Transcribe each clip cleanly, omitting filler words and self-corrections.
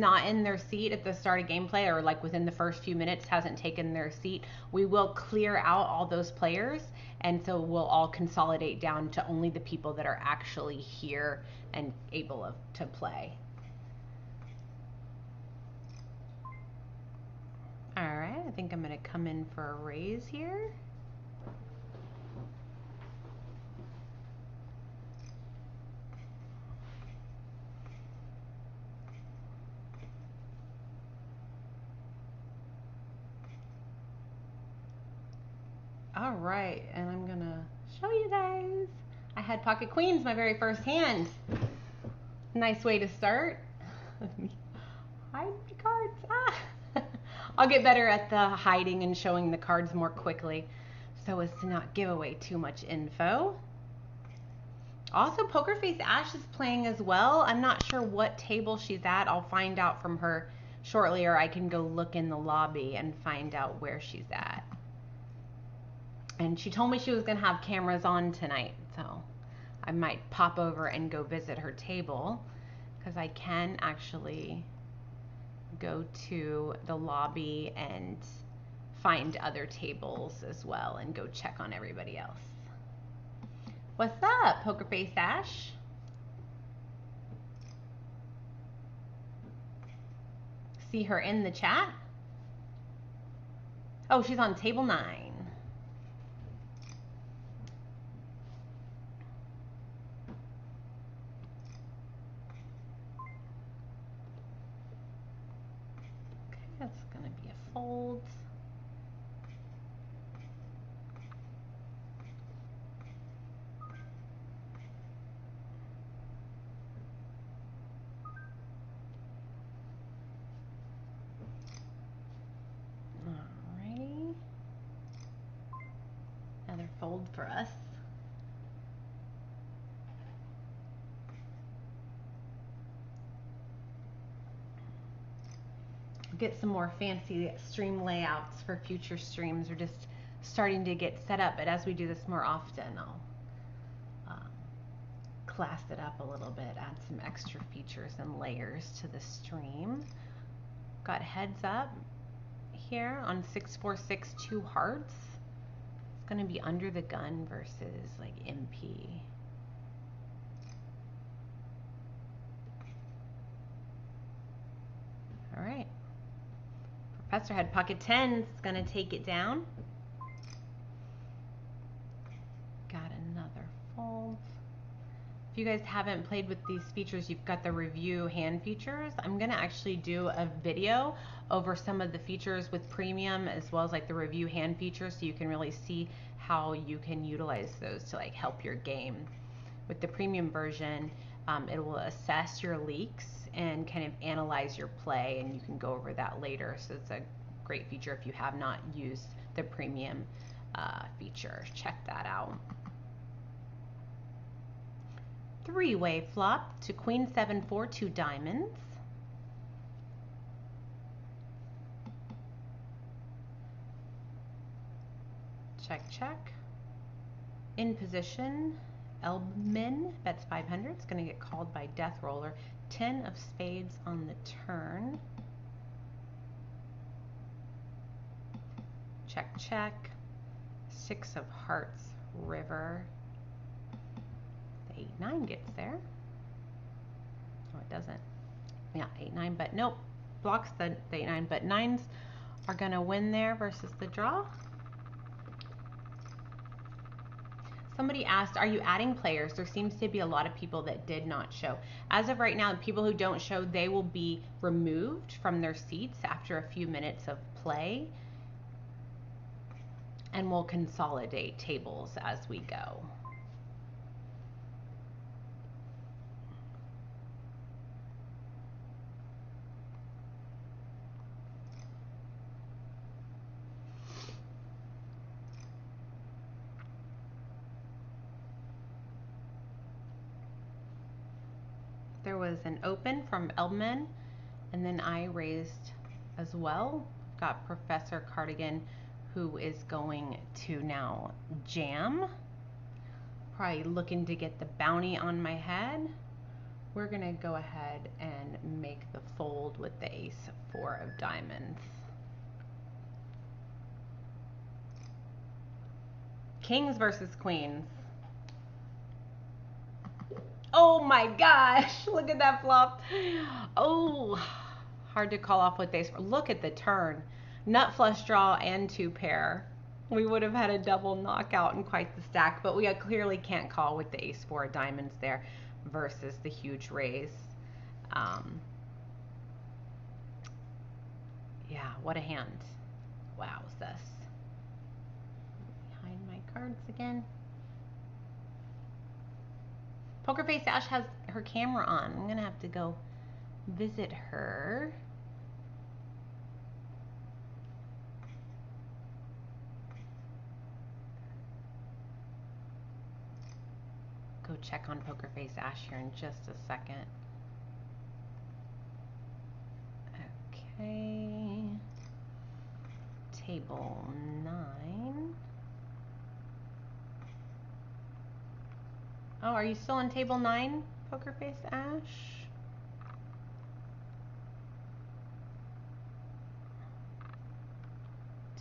not in their seat at the start of gameplay or like within the first few minutes hasn't taken their seat, we will clear out all those players, and so we'll all consolidate down to only the people that are actually here and able to play. All right, I think I'm going to come in for a raise here. All right, and I'm gonna show you guys. I had pocket queens my very first hand. Nice way to start. Hide my cards. Ah. I'll get better at the hiding and showing the cards more quickly so as to not give away too much info. Also, Pokerface Ash is playing as well. I'm not sure what table she's at. I'll find out from her shortly, or I can go look in the lobby and find out where she's at. And she told me she was going to have cameras on tonight, so I might pop over and go visit her table, because I can actually go to the lobby and find other tables as well and go check on everybody else. What's up, Pokerface Ash? See her in the chat? Oh, she's on table 9. That's going to be a fold. Alrighty. Another fold for us. Get some more fancy stream layouts for future streams. We're just starting to get set up, but as we do this more often, I'll class it up a little bit, add some extra features and layers to the stream. Got heads up here on 646 2 hearts. It's going to be under the gun versus like MP. All right. Professor had pocket 10s. It's going to take it down. Got another fold. If you guys haven't played with these features, you've got the review hand features. I'm going to actually do a video over some of the features with premium as well as like the review hand features, so you can really see how you can utilize those to like help your game. With the premium version, it will assess your leaks and kind of analyze your play, and you can go over that later. So it's a great feature if you have not used the premium feature. Check that out. Three-way flop to queen 7-4 2 diamonds. Check, check. In position, Elbman bets 500. It's going to get called by Death Roller. 10 of spades on the turn. Check, check. 6 of hearts, river. The 8-9 gets there. Oh, it doesn't. Yeah, 8-9, but nope. Blocks the 8-9, but 9s are going to win there versus the draw. Somebody asked, are you adding players? There seems to be a lot of people that did not show. As of right now, the people who don't show, they will be removed from their seats after a few minutes of play. And we'll consolidate tables as we go. There was an open from Elbman, and then I raised as well. Got Professor Cardigan, who is going to now jam. Probably looking to get the bounty on my head. We're going to go ahead and make the fold with the ace 4 of diamonds. Kings versus queens. Oh my gosh, look at that flop. Oh, hard to call off with ace 4. Look at the turn. Nut flush draw and 2 pair. We would have had a double knockout and quite the stack, but we clearly can't call with the ace 4 of diamonds there versus the huge raise. Yeah, what a hand. Wow, sis. Behind my cards again. Poker Face Ash has her camera on. I'm gonna have to go visit her. Go check on Poker Face Ash here in just a second. Okay. Table 9. Oh, are you still on table 9, Poker Face Ash?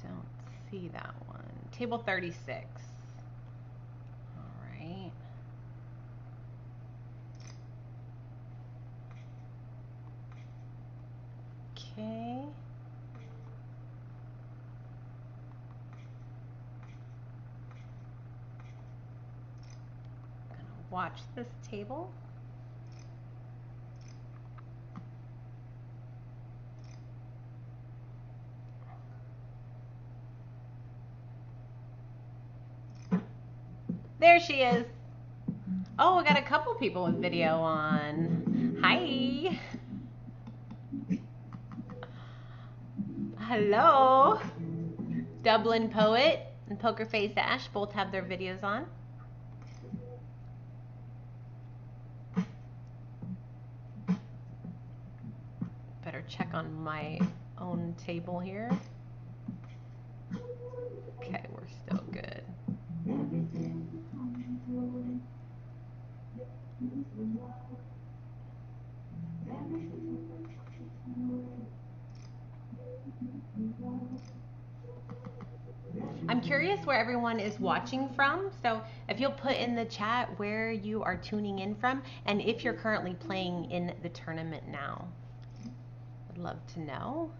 Don't see that one. Table 36. All right. Okay. I'm gonna watch this table. There she is. Oh, I got a couple people with video on. Hi. Hello. Dublin Poet and Poker Face Ash both have their videos on. Better check on my own table here. Okay, we're still good. I'm curious where everyone is watching from, so if you'll put in the chat where you are tuning in from and if you're currently playing in the tournament now. I'd love to know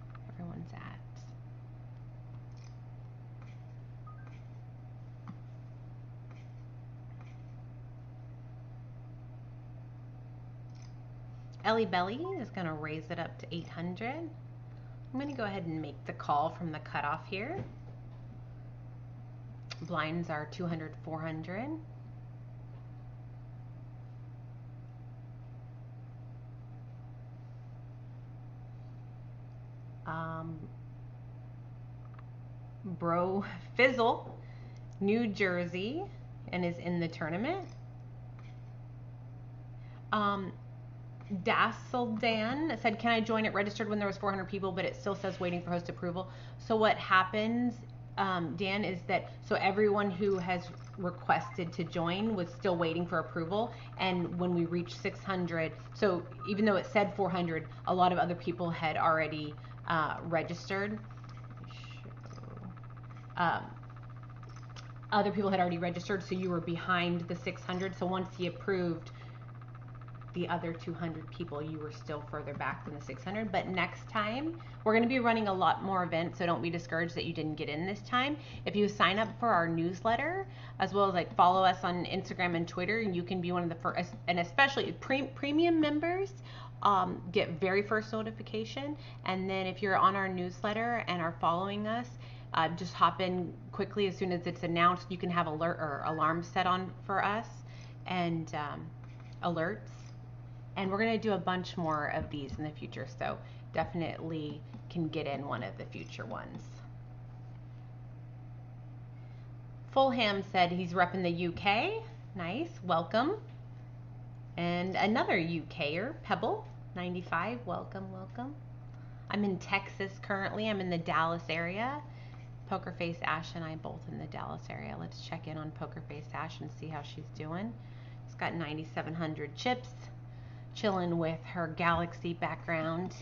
where everyone's at. Ellie Belly is going to raise it up to 800. I'm going to go ahead and make the call from the cutoff here. Blinds are 200, 400. Bro Fizzle, New Jersey, and is in the tournament. Dasseldan said, can I join it? Registered when there was 400 people, but it still says waiting for host approval. So what happens, Dan, is that so everyone who has requested to join was still waiting for approval, and when we reached 600, so even though it said 400, a lot of other people had already registered. Other people had already registered, so you were behind the 600. So once he approved the other 200 people, you were still further back than the 600. But next time we're going to be running a lot more events, so don't be discouraged that you didn't get in this time. If you sign up for our newsletter, as well as like follow us on Instagram and Twitter, and you can be one of the first, and especially premium members get very first notification. And then if you're on our newsletter and are following us, just hop in quickly as soon as it's announced. You can have alert or alarms set on for us and alerts. And we're going to do a bunch more of these in the future, so definitely can get in one of the future ones. Fulham said he's repping the UK. Nice, welcome. And another UKer, Pebble, 95, welcome, welcome. I'm in Texas currently. I'm in the Dallas area. Poker Face Ash and I both in the Dallas area. Let's check in on Poker Face Ash and see how she's doing. She's got 9,700 chips. chilling with her galaxy background.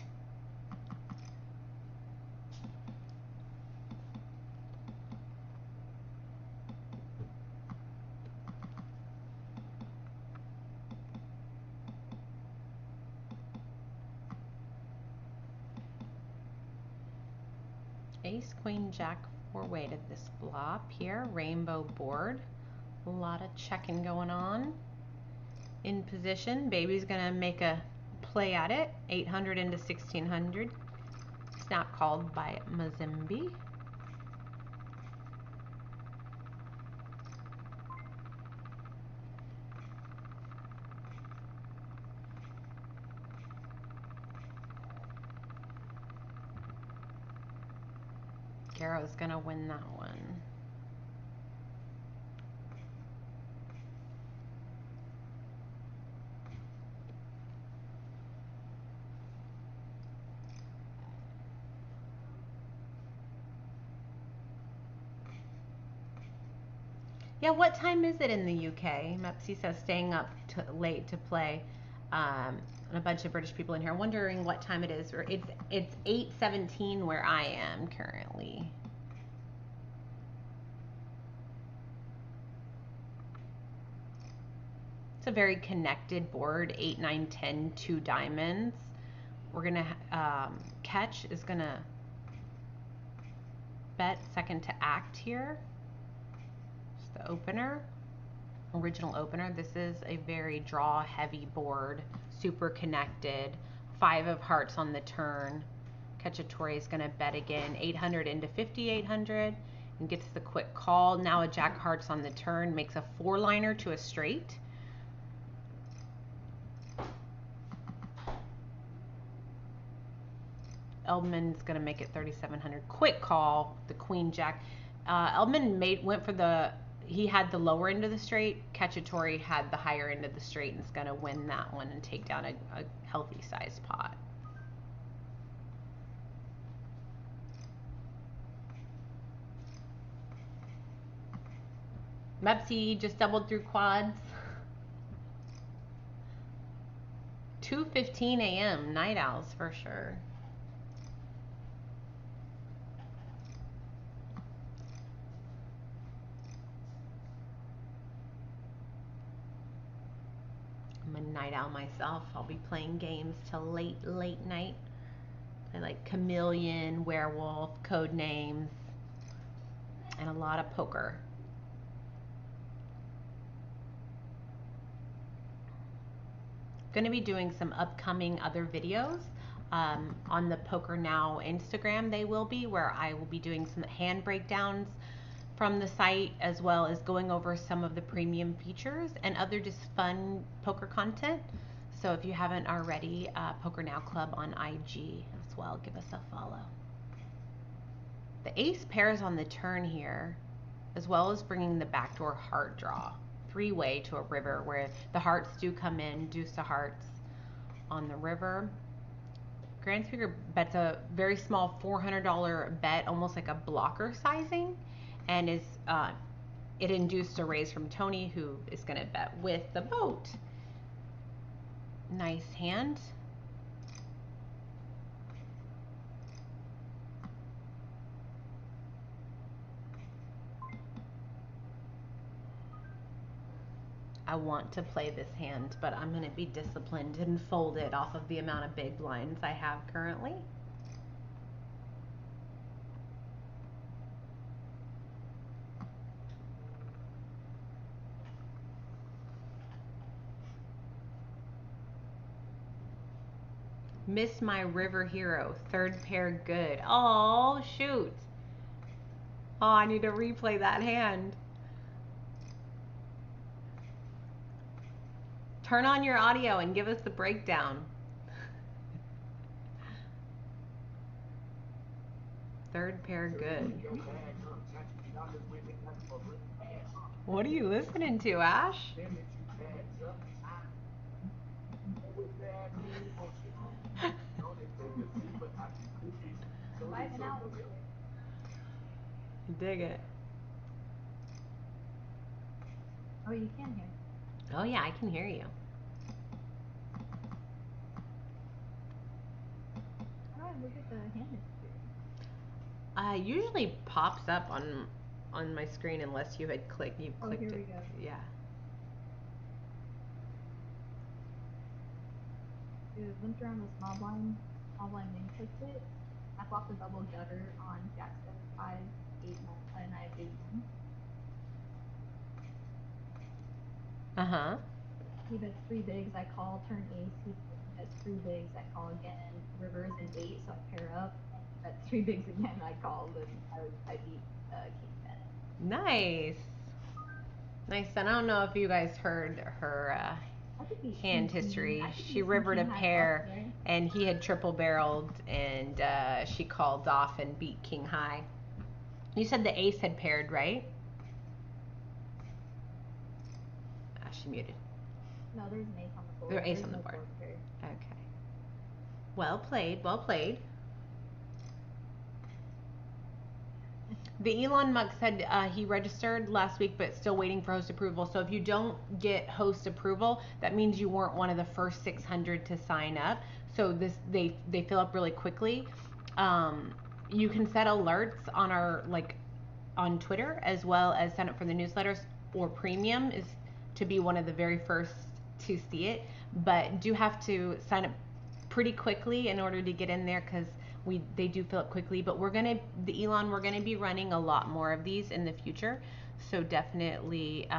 Ace, queen, jack, four-way to this flop here. Rainbow board. A lot of checking going on. In position. Baby's gonna make a play at it. 800 into 1600. Snap called by Mazembe. Garo's gonna win that one. Yeah, what time is it in the UK? Mepsi says staying up late to play. And a bunch of British people in here. I'm wondering what time it is. It's 8:17 where I am currently. It's a very connected board. 8, 9, 10, 2 diamonds. We're gonna Catch is gonna bet second to act here. It's the opener. Original opener. This is a very draw heavy board, super connected. 5 of hearts on the turn. Cacciatore is going to bet again, 800 into 5800 and gets the quick call. Now a jack of hearts on the turn makes a 4-liner to a straight. Eldman's going to make it 3700. Quick call, the queen jack. Eldman went for the, he had the lower end of the straight. Cacciatore had the higher end of the straight and is going to win that one and take down a healthy sized pot. Mepsi just doubled through quads. 2:15 a.m. Night owls for sure. I'm a night owl myself. I'll be playing games till late night. I like Chameleon, Werewolf, Code Names, and a lot of poker. Going to be doing some upcoming other videos on the PokerNow Instagram. They will be, where I will be doing some hand breakdowns from the site, as well as going over some of the premium features and other just fun poker content. So if you haven't already, PokerNow Club on IG as well, give us a follow. The ace pairs on the turn here, as well as bringing the backdoor heart draw. 3-way to a river where the hearts do come in, deuce of hearts on the river. Grand Speaker bets a very small $400 bet, almost like a blocker sizing, and is it induced a raise from Tony, who is going to bet with the boat. Nice hand. I want to play this hand, but I'm going to be disciplined and fold it off of the amount of big blinds I have currently. Miss my river hero. Third pair good. Oh, shoot. Oh, I need to replay that hand. Turn on your audio and give us the breakdown. Third pair good. What are you listening to, Ash? Dig it. Oh, you can hear. Oh yeah, I can hear you. look at the hand history. Usually pops up on my screen unless you had clicked. You've clicked here it. we go. Yeah. It went around the small blind then clicked it. I flopped a double gutter on Jack 7-5, 8-9, and I have 8-1. Uh-huh. He bets 3 bigs, I call, turn ace, he bets 3 bigs, I call again, rivers and 8, so I pair up, and he bets 3 bigs again, I called, and I beat King 10. Nice. Nice. And I don't know if you guys heard her hand history. She rivered a pair, and he had triple barreled, and she called off and beat King High. You said the ace had paired, right? She muted. No, there's an ace on the board. There's ace on the board. Okay. Well played. Well played. The Elon Musk said he registered last week, but still waiting for host approval. So if you don't get host approval, that means you weren't one of the first 600 to sign up. So they fill up really quickly. You can set alerts on our on Twitter, as well as sign up for the newsletters, or premium is to be one of the very first to see it. But do have to sign up pretty quickly in order to get in there, because they do fill up quickly. But we're gonna be running a lot more of these in the future, so definitely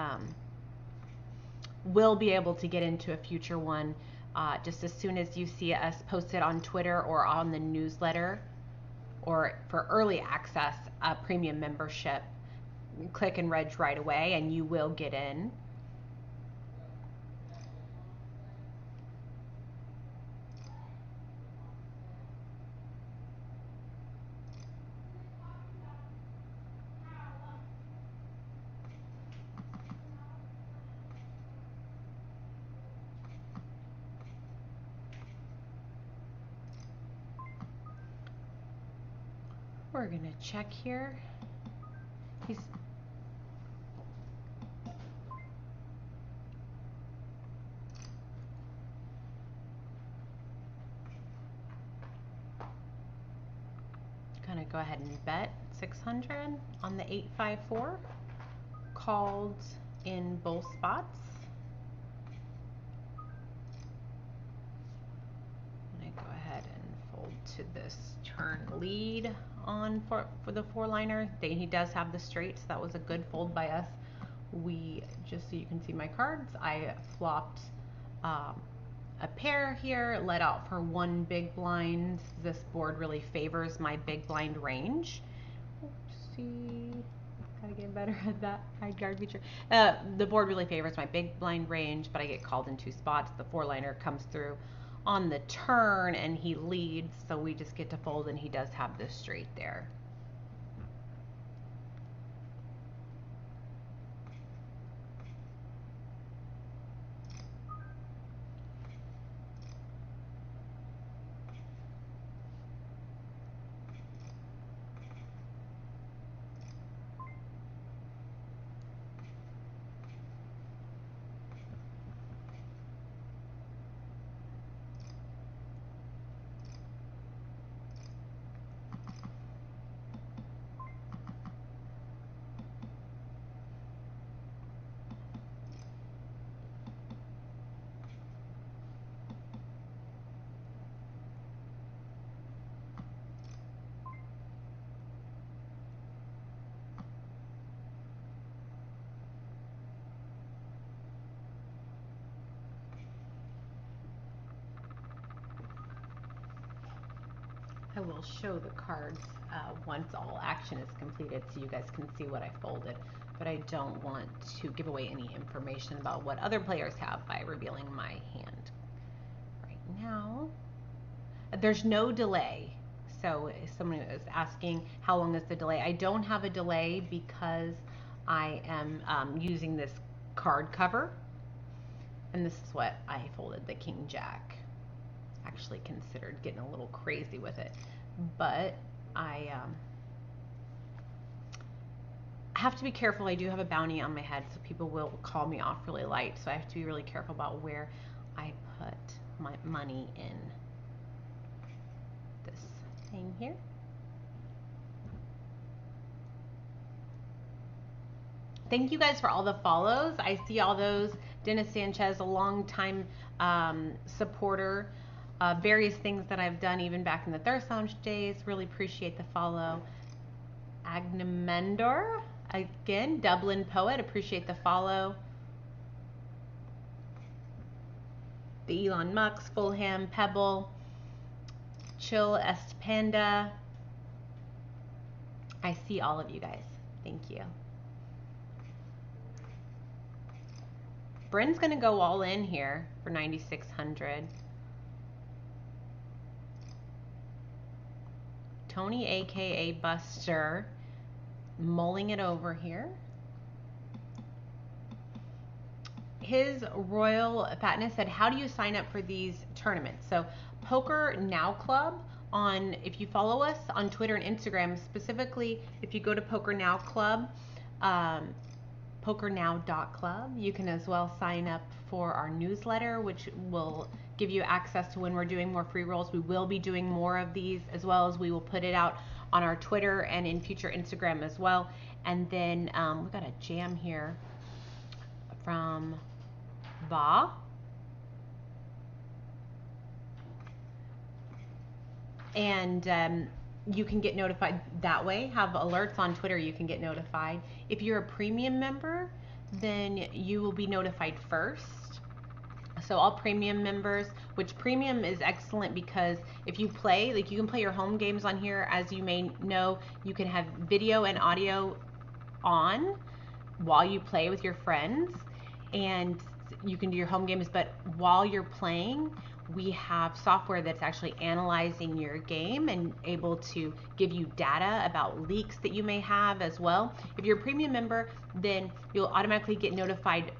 we'll be able to get into a future one just as soon as you see us post it on Twitter or on the newsletter, or for early access, premium membership. Click and reg right away and you will get in. We're gonna check here. He's gonna go ahead and bet 600 on the 854. Called in both spots. I'm gonna go ahead and fold to this turn lead on for the 4-liner. He does have the straight, so that was a good fold by us. We, just so you can see my cards, I flopped a pair here, let out for 1 big blind. This board really favors my big blind range. Oopsie. Gotta get better at that hide guard feature. The board really favors my big blind range, but I get called in 2 spots. The 4-liner comes through on the turn and he leads, so we just get to fold, and he does have this straight there. I will show the cards once all action is completed, so you guys can see what I folded, but I don't want to give away any information about what other players have by revealing my hand right now. There's no delay, so if someone is asking how long is the delay, I don't have a delay because I am using this card cover, and this is what I folded, the King Jack. Actually considered getting a little crazy with it, but I have to be careful. I do have a bounty on my head, so people will call me off really light, so I have to be really careful about where I put my money in this here. Thank you guys for all the follows. I see all those. Dennis Sanchez, a long time supporter. Various things that I've done even back in the Thirst Lounge days. Really appreciate the follow. Agnamendor, again, Dublin Poet, appreciate the follow. The Elon Mux, Fulham, Pebble, Chill Est Panda. I see all of you guys. Thank you. Bryn's gonna go all in here for 9,600. Tony, aka Buster, mulling it over here. His Royal Fatness said, how do you sign up for these tournaments? So PokerNow Club on, if you follow us on Twitter and Instagram, specifically if you go to PokerNow Club, PokerNow.club, you can as well sign up for our newsletter, which will give you access to when we're doing more free rolls. We will be doing more of these, as well as we will put it out on our Twitter and in future Instagram as well. And then we've got a jam here from Va. And you can get notified that way, have alerts on Twitter, you can get notified. If you're a premium member, then you will be notified first. So all premium members, which premium is excellent because if you play, like you can play your home games on here, as you may know, you can have video and audio on while you play with your friends, and you can do your home games, but while you're playing, we have software that's actually analyzing your game and able to give you data about leaks that you may have as well. If you're a premium member, then you'll automatically get notified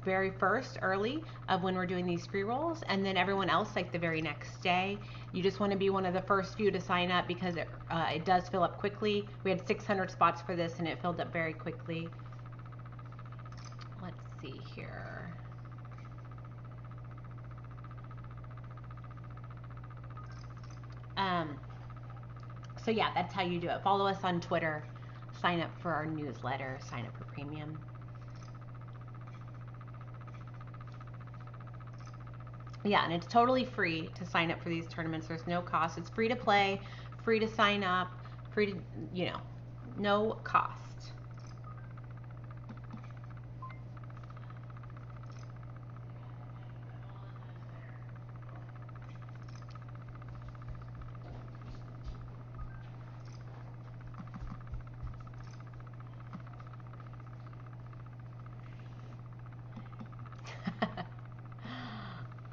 very first early of when we're doing these free rolls, and then everyone else like the very next day. You just want to be one of the first few to sign up because it does fill up quickly. We had 600 spots for this and it filled up very quickly. Let's see here. So yeah, that's how you do it. Follow us on Twitter, sign up for our newsletter, sign up for premium. Yeah, and it's totally free to sign up for these tournaments. There's no cost. It's free to play, free to sign up, free to, you know, no cost.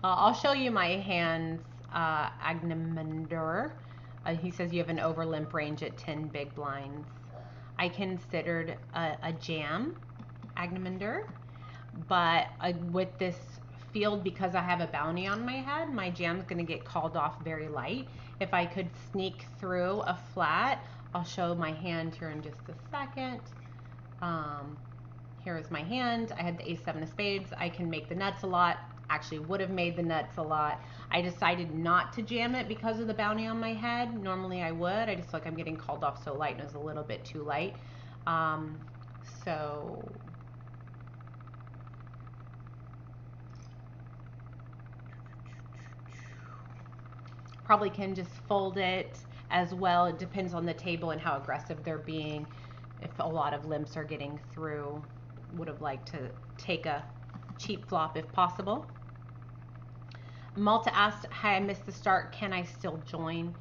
I'll show you my hands, Agnamender. He says you have an over limp range at 10 big blinds. I considered a jam, Agnamender, but with this field, because I have a bounty on my head, my jam's going to get called off very light. If I could sneak through a flat, I'll show my hand here in just a second. Here is my hand. I had the ace-7 of spades. I can make the nuts a lot. Actually would have made the nuts a lot. I decided not to jam it because of the bounty on my head. Normally I would. I just feel like I'm getting called off so light and it was a little bit too light. So probably can just fold it as well. It depends on the table and how aggressive they're being. If a lot of limps are getting through, would have liked to take a cheap flop if possible. Malta asked, hi, I missed the start. Can I still join?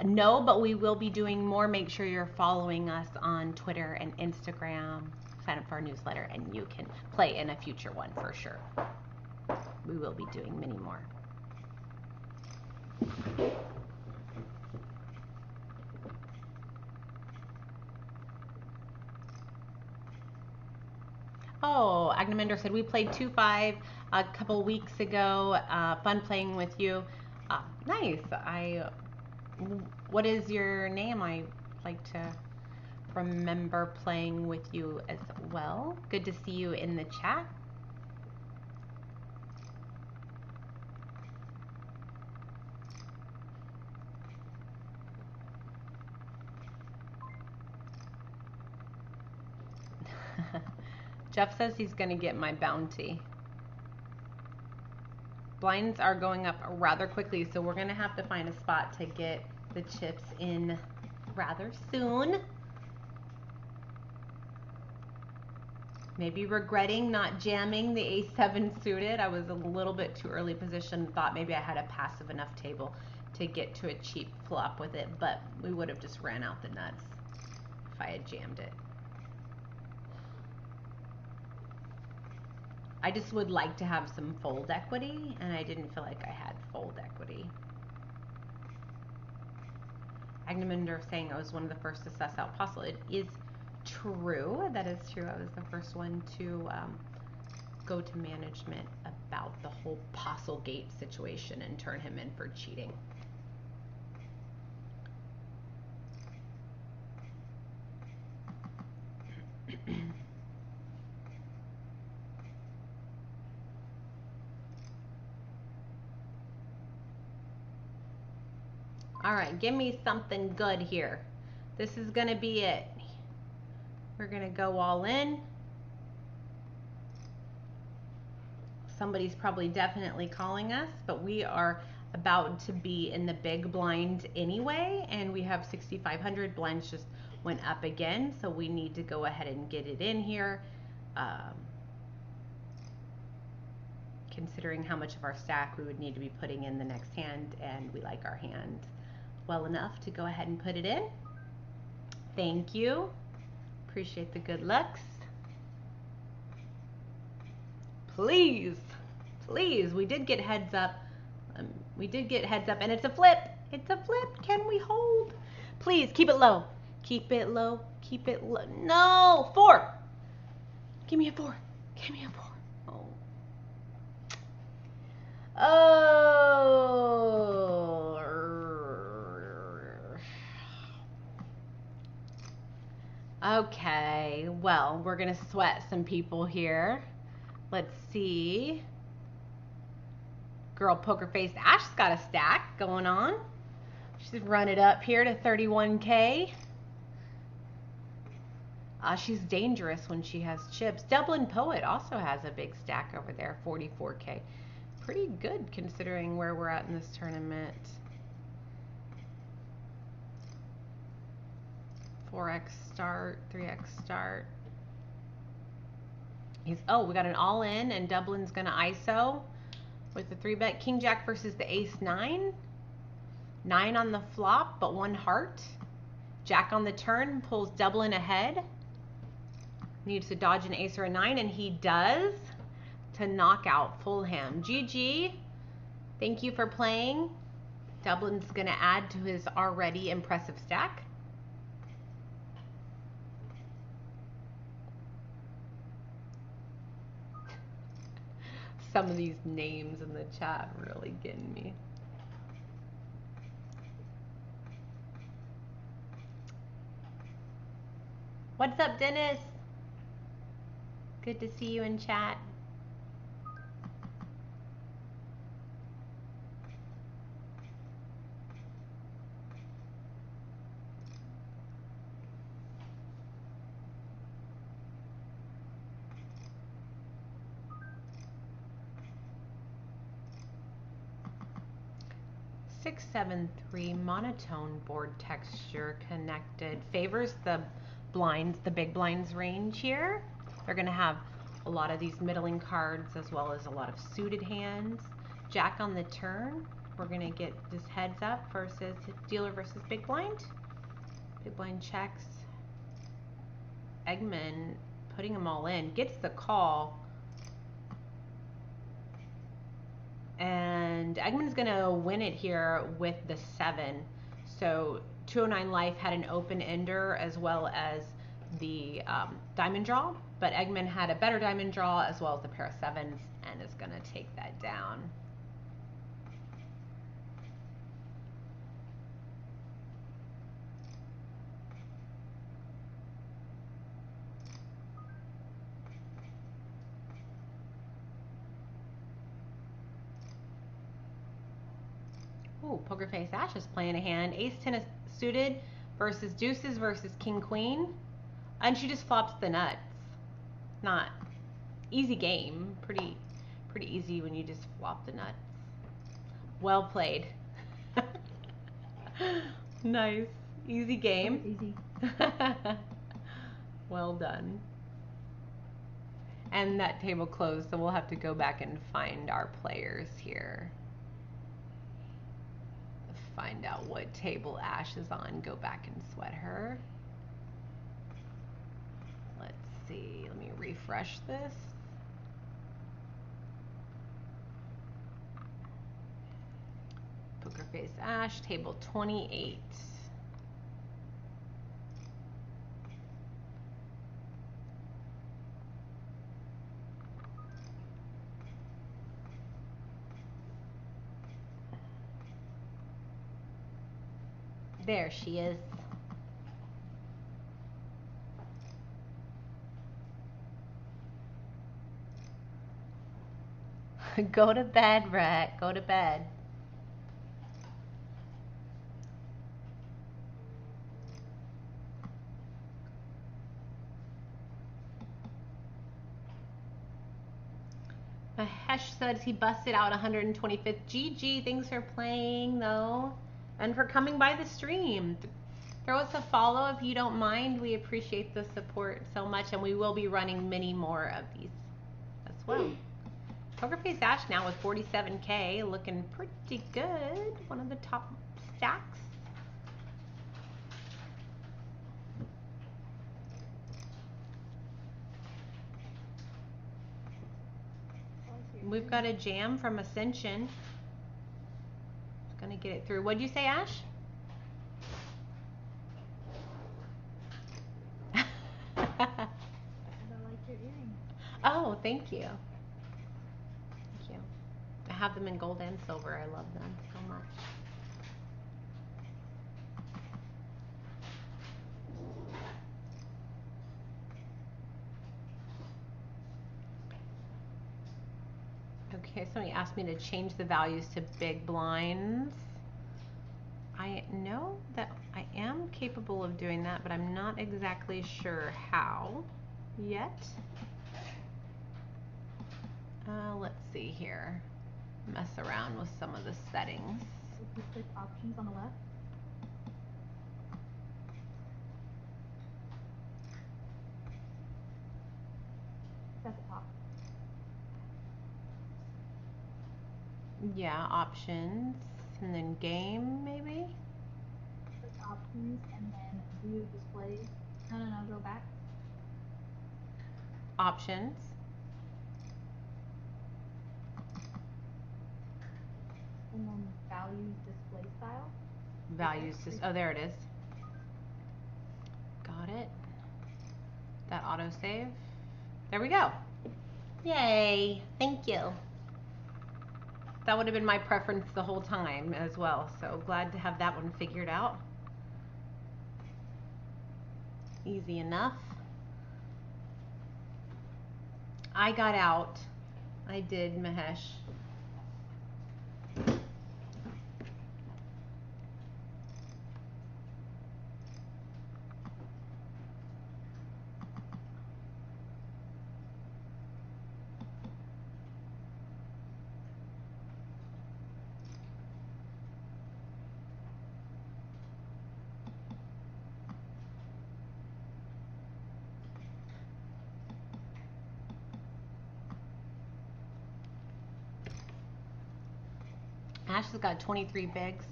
No, but we will be doing more. Make sure you're following us on Twitter and Instagram. Sign up for our newsletter and you can play in a future one for sure. We will be doing many more. Oh, Agnamender said, we played 2-5 a couple weeks ago. Fun playing with you. Nice. What is your name? I like to remember playing with you as well. Good to see you in the chat. Jeff says he's gonna get my bounty. Blinds are going up rather quickly, so we're gonna have to find a spot to get the chips in rather soon. Maybe regretting not jamming the ace-7 suited. I was a little bit too early positioned, thought maybe I had a passive enough table to get to a cheap flop with it, but we would have just ran out the nuts if I had jammed it. I just would like to have some fold equity, and I didn't feel like I had fold equity. Agnamander saying I was one of the first to suss out Postle. It is true. That is true. I was the first one to go to management about the whole Postlegate situation and turn him in for cheating. All right, give me something good here. This is gonna be it. We're gonna go all in. Somebody's probably definitely calling us, but we are about to be in the big blind anyway, and we have 6,500. Blinds just went up again, so we need to go ahead and get it in here. Considering how much of our stack we would need to be putting in the next hand, and we like our hand well enough to go ahead and put it in. Thank you. Appreciate the good looks. Please, please. We did get heads up. And it's a flip. It's a flip. Can we hold? Please keep it low. Keep it low. Keep it low. No, 4. Give me a 4. Give me a 4. Oh. Okay, well, we're gonna sweat some people here. Let's see. Girl Poker Face Ash's got a stack going on. She's run it up here to 31K. She's dangerous when she has chips. Dublin Poet also has a big stack over there, 44K. Pretty good considering where we're at in this tournament. 4x start, 3x start. Oh, we got an all-in, and Dublin's gonna ISO with the 3-bet. King Jack versus the ace-9. 9 on the flop, but 1 heart. Jack on the turn pulls Dublin ahead. Needs to dodge an ace or a 9, and he does to knock out Fulham. GG. Thank you for playing. Dublin's gonna add to his already impressive stack. Some of these names in the chat really getting me. What's up, Dennis? Good to see you in chat. Six, 7, 3 monotone board texture connected favors the blinds, the big blinds range here. They're going to have a lot of these middling cards as well as a lot of suited hands. Jack on the turn. We're going to get this heads up versus dealer versus big blind. Big blind checks. Eggman putting them all in. Gets the call. And Eggman's going to win it here with the 7. So 209 Life had an open ender as well as the diamond draw, but Eggman had a better diamond draw as well as the pair of 7s and is going to take that down. Ooh, Poker Face Ash is playing a hand. Ace-10 is suited versus deuces versus king-queen. And she just flops the nuts. Not easy game. Pretty easy when you just flop the nuts. Well played. Nice. Easy game. Easy. Well done. And that table closed, so we'll have to go back and find our players here. Find out what table Ash is on. Go back and sweat her. Let's see. Let me refresh this. Poker Face Ash, table 28. There she is. Go to bed, Brett. Go to bed. Mahesh says he busted out 125th. GG, thanks for playing though, and for coming by the stream. Throw us a follow if you don't mind. We appreciate the support so much, and we will be running many more of these as well. Poker Face Ash now with 47K, looking pretty good. One of the top stacks. We've got a jam from Ascension. Just gonna get it through. What'd you say, Ash? I like your earrings. Oh, thank you. Thank you. I have them in gold and silver. I love them so much. Okay, somebody asked me to change the values to big blinds. I know that I am capable of doing that, but I'm not exactly sure how yet. Let's see here. Mess around with some of the settings. If you click options on the left. It's at the top. Yeah, options, and then game maybe? Click options and then view display. No, go back. Options. And then values display style. Values, oh, there it is. Got it. That autosave. There we go. Yay, thank you. That would have been my preference the whole time as well, so glad to have that one figured out. Easy enough. I got out. I did, Mahesh. Ash has got 23 bigs.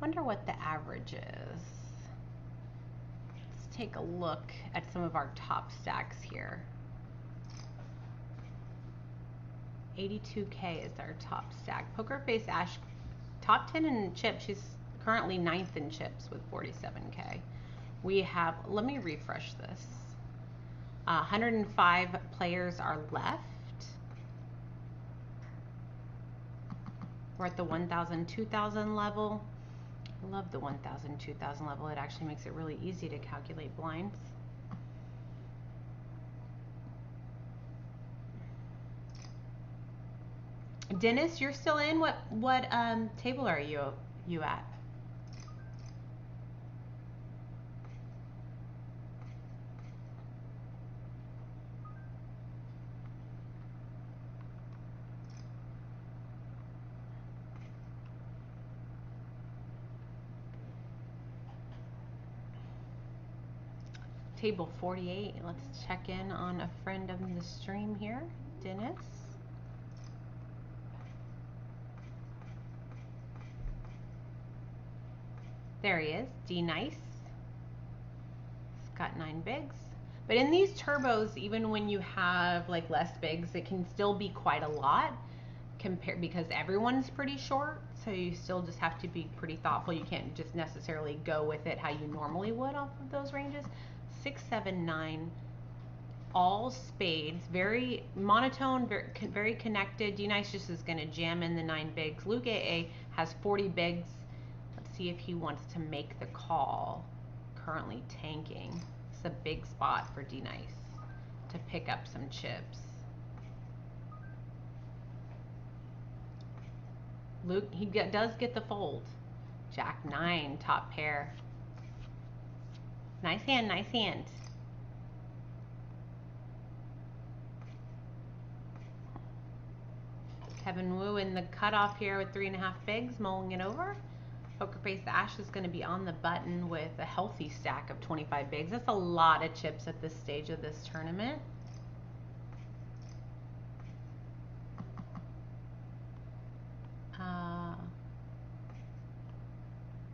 Wonder what the average is. Let's take a look at some of our top stacks here. 82K is our top stack. Poker Face Ash, top 10 in chips. She's currently 9th in chips with 47K. We have, let me refresh this. 105 players are left. We're at the 1,000, 2,000 level. I love the 1,000, 2,000 level. It actually makes it really easy to calculate blinds. Dennis, you're still in? What table are you at? Table 48. Let's check in on a friend of the stream here, Dennis. There he is, D nice. It's got 9 bigs. But in these turbos, even when you have like less bigs, it can still be quite a lot because everyone's pretty short. So you still just have to be pretty thoughtful. You can't just necessarily go with it how you normally would off of those ranges. 6, 7, 9, all spades, very monotone, very connected. D nice just is going to jam in the 9 bigs. Luke AA has 40 bigs. Let's see if he wants to make the call. Currently tanking. It's a big spot for D nice to pick up some chips. Luke, he does get the fold. Jack 9, top pair. Nice hand, nice hand. Kevin Wu in the cutoff here with 3.5 bigs, mulling it over. Poker Face Ash is going to be on the button with a healthy stack of 25 bigs. That's a lot of chips at this stage of this tournament.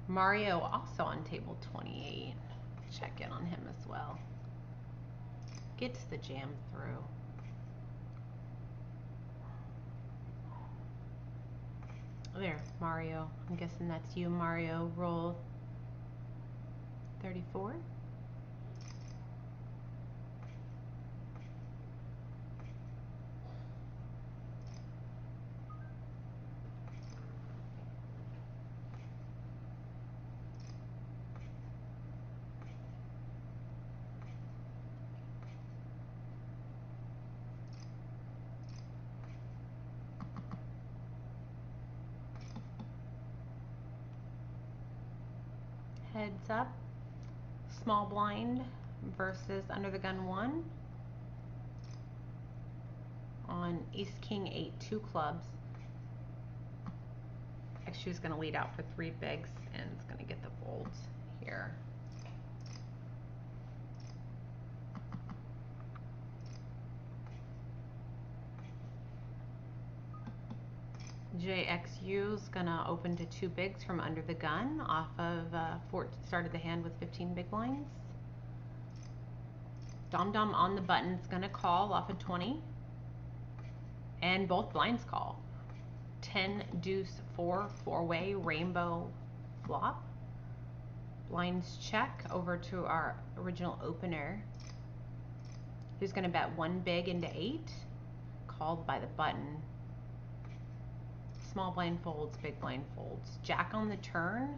Mario also on table 28. Check in on him as well. Gets the jam through. There, Mario. I'm guessing that's you, Mario. Roll 34. Heads up, small blind versus under the gun 1 on Ace King 8, 2 clubs. Actually, she's going to lead out for 3 bigs and it's going to get the folds here. JXU is going to open to 2 bigs from under the gun off of started the hand with 15 big blinds. Dom Dom on the button is going to call off of 20. And both blinds call. 10, deuce, 4, 4-way, rainbow flop. Blinds check over to our original opener, who's going to bet 1 big into 8. Called by the button. Small blind folds, big blind folds. Jack on the turn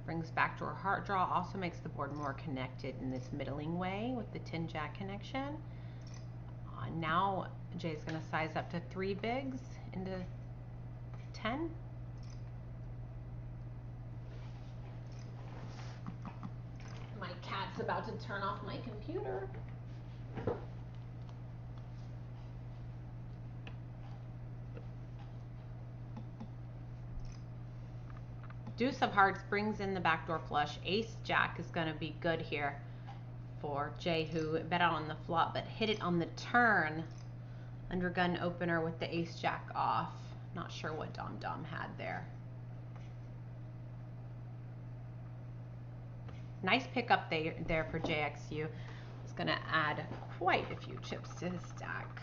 brings backdoor heart draw, also makes the board more connected in this middling way with the 10 jack connection. Now Jay's going to size up to 3 bigs into 10. My cat's about to turn off my computer. Deuce of hearts brings in the backdoor flush. Ace jack is going to be good here for Jay, who bet out on the flop but hit it on the turn. Under gun opener with the ace jack off. Not sure what Dom Dom had there. Nice pickup there for JXU. It's going to add quite a few chips to his stack.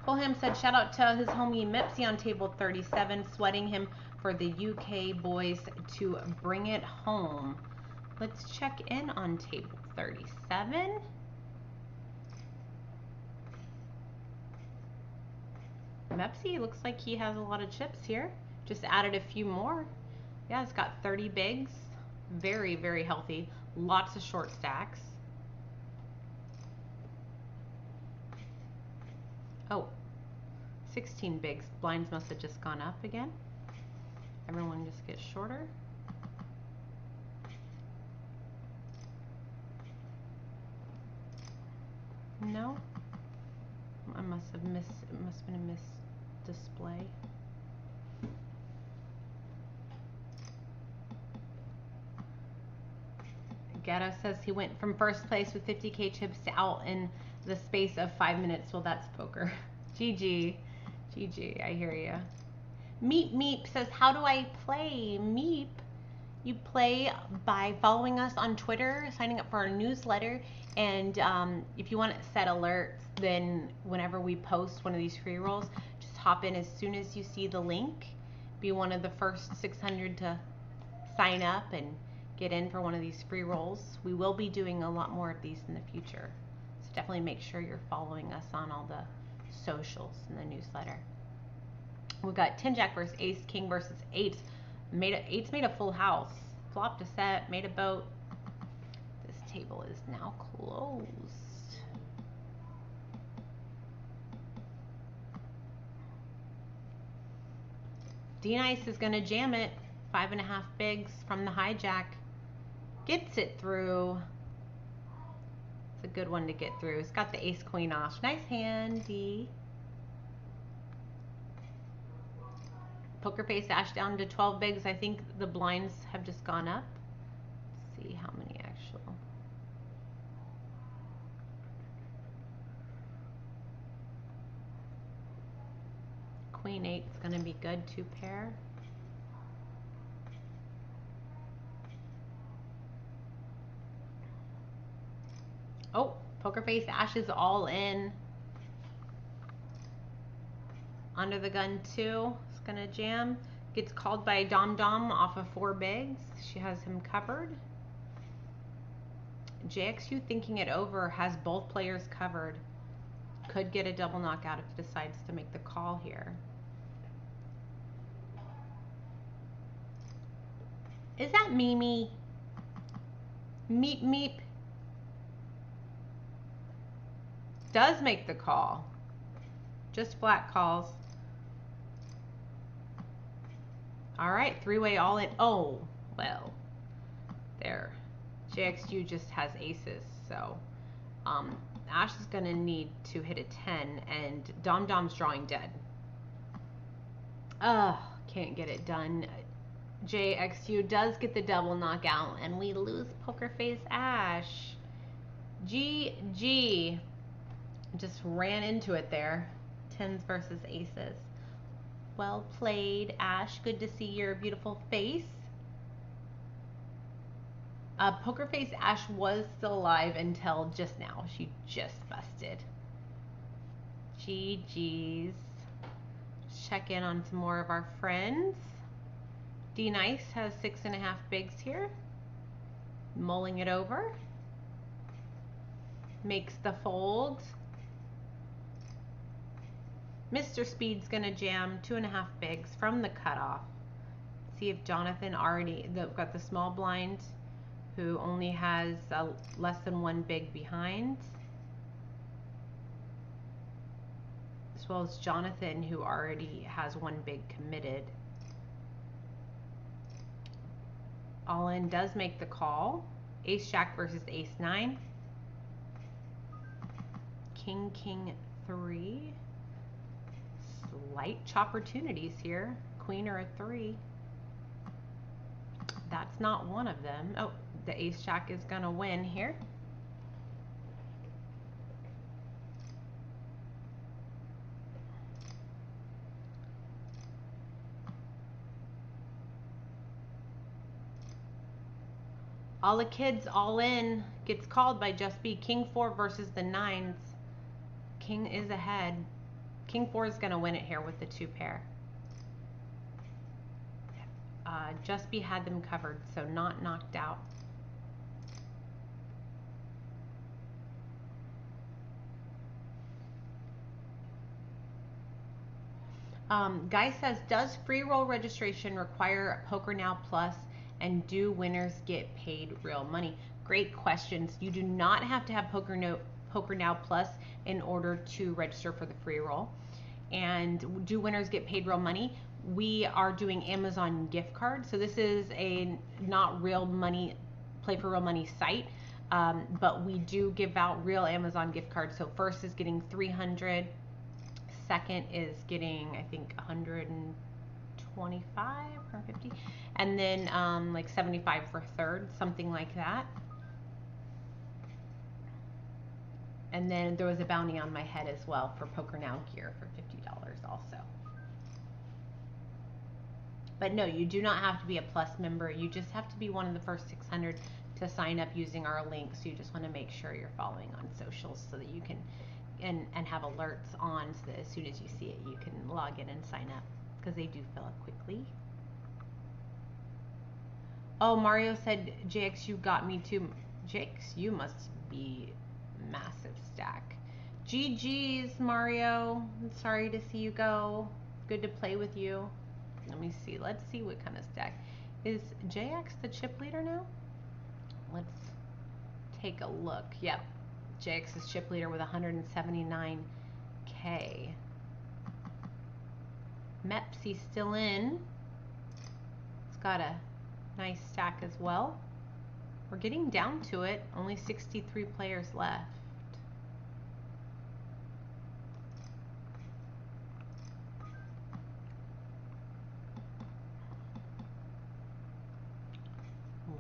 Fulham said shout out to his homie Mepsy on table 37, sweating him for the UK boys to bring it home. Let's check in on table 37. Mepsy looks like he has a lot of chips here. Just added a few more. Yeah, it's got 30 bigs. Very, very healthy. Lots of short stacks. Oh, 16 bigs. Blinds must have just gone up again. Everyone just gets shorter. No, I must have missed. It must have been a missed display. Gatto says he went from first place with 50K chips to out in the space of 5 minutes. Well, that's poker. GG. GG, I hear you. Meep Meep says, how do I play? Meep, you play by following us on Twitter, signing up for our newsletter, and if you want to set alerts, then whenever we post one of these free rolls, just hop in as soon as you see the link. Be one of the first 600 to sign up and get in for one of these free rolls. We will be doing a lot more of these in the future, so definitely make sure you're following us on all the socials in the newsletter. We've got 10 Jack versus Ace, King versus Eights. Eights made a full house, flopped a set, made a boat. This table is now closed. D-Nice is going to jam it. 5.5 bigs from the hijack. Gets it through. It's a good one to get through. It's got the ace queen off. Nice hand, D. Poker face Ash down to 12 bigs. I think the blinds have just gone up. Let's see how many actual. Queen 8 is going to be good, 2 pair. Oh, poker face Ash is all in. Under the gun 2 is going to jam. Gets called by Dom Dom off of 4 bigs. She has him covered. JXU thinking it over, has both players covered. Could get a double knockout if it decides to make the call here. Is that Mimi? Meep Meep. Does make the call. Just flat calls. All right, 3-way all in. Oh, well, there. JXU just has aces, so Ash is gonna need to hit a 10, and Dom Dom's drawing dead. Can't get it done. JXU does get the double knockout, and we lose poker face Ash. GG. Just ran into it there. 10s versus aces. Well played, Ash. Good to see your beautiful face. Poker face Ash was still alive until just now. She just busted. GG's. Check in on some more of our friends. D Nice has 6.5 bigs here. Mulling it over. Makes the fold. Mr. Speed's gonna jam 2.5 bigs from the cutoff. See if Jonathan already got the small blind, who only has less than 1 big behind, as well as Jonathan, who already has 1 big committed. All in does make the call. Ace Jack versus Ace 9. King King 3. Slight opportunities here. Queen or a 3. That's not one of them. Oh, the Ace Jack is gonna win here. All the kids all in. Gets called by Just Be. King 4 versus the 9s. King is ahead. King 4 is going to win it here with the 2 pair. Just Be had them covered, so not knocked out. Guy says, does free roll registration require PokerNow Plus, and do winners get paid real money? Great questions. You do not have to have PokerNow Plus in order to register for the free roll. And do winners get paid real money? We are doing Amazon gift cards. So this is a not real money, play for real money site, but we do give out real Amazon gift cards. So first is getting 300, second is getting, I think, 125 or 50, and then like 75 for third, something like that. And then there was a bounty on my head as well for PokerNow gear for $50 also. But no, you do not have to be a Plus member. You just have to be one of the first 600 to sign up using our link. So you just want to make sure you're following on socials so that you can and have alerts on so that as soon as you see it, you can log in and sign up because they do fill up quickly. Oh, Mario said, JX, you got me too. JX, you must be massive stack. GG's, Mario. I'm sorry to see you go. Good to play with you. Let me see. Let's see what kind of stack. Is JX the chip leader now? Let's take a look. Yep. JX is chip leader with 179K. Mepsi's still in. It's got a nice stack as well. We're getting down to it. Only 63 players left. Well,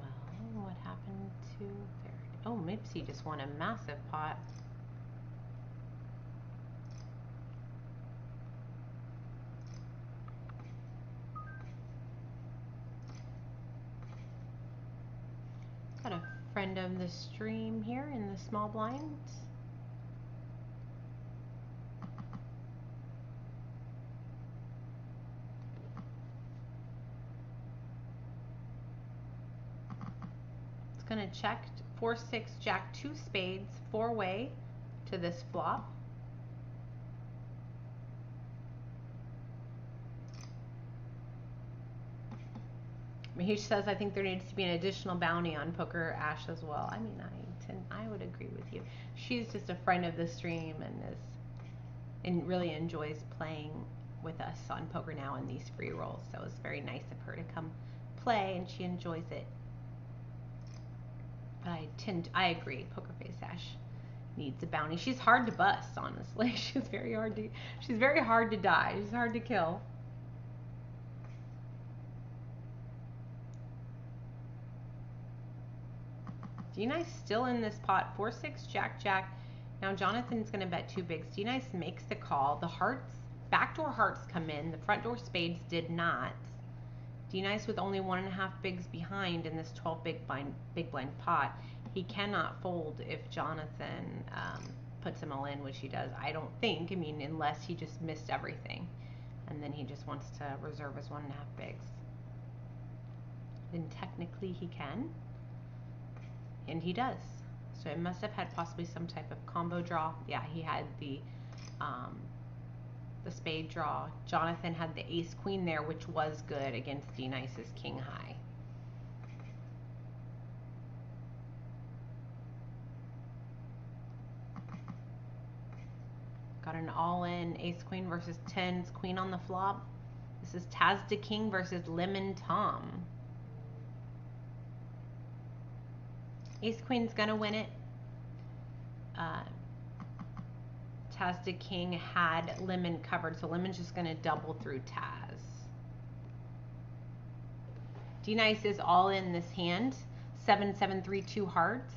what happened to there? Oh, Mipsy just won a massive pot. Got a friend of the stream here in the small blinds. It's gonna check 4-6 jack 2 spades 4-way to this flop. Mahesh says, I think there needs to be an additional bounty on Poker Ash as well. I mean, I would agree with you. She's just a friend of the stream and really enjoys playing with us on PokerNow and these free rolls. So it's very nice of her to come play, and she enjoys it. But I agree. Poker Face Ash needs a bounty. She's hard to bust, honestly. She's very hard to die. She's hard to kill. D-Nice still in this pot. 4-6 jack jack. Now Jonathan's gonna bet 2 bigs. D-Nice makes the call. The hearts, backdoor hearts come in. The front door spades did not. D-Nice with only 1.5 bigs behind in this 12 big blind pot. He cannot fold if Jonathan puts him all in, which he does. I don't think. I mean, unless he just missed everything, and then he just wants to reserve his 1.5 bigs. Then technically he can. And he does. So it must have had possibly some type of combo draw. Yeah, he had the spade draw. Jonathan had the ace queen there, which was good against D-Nice's king high. Got an all-in ace queen versus tens queen on the flop. This is Taz the King versus Lemon Tom. Ace Queen's gonna win it. Taz the King had Lemon covered, so Lemon's just gonna double through Taz. D-Nice is all in this hand. 7, 7, 3, 2 hearts.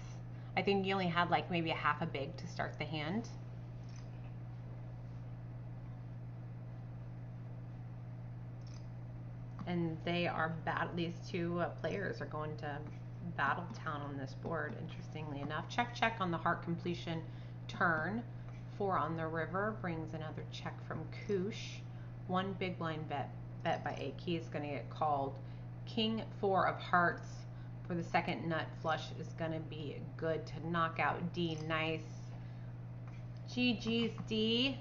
I think you only had like maybe a half a big to start the hand. And they are these two players are going to Battle Town on this board, interestingly enough. Check, check on the heart completion turn. 4 on the river brings another check from Koosh. 1 big blind bet by 8 keys is going to get called. King 4 of hearts for the second nut flush is going to be good to knock out D. Nice. GG's, D.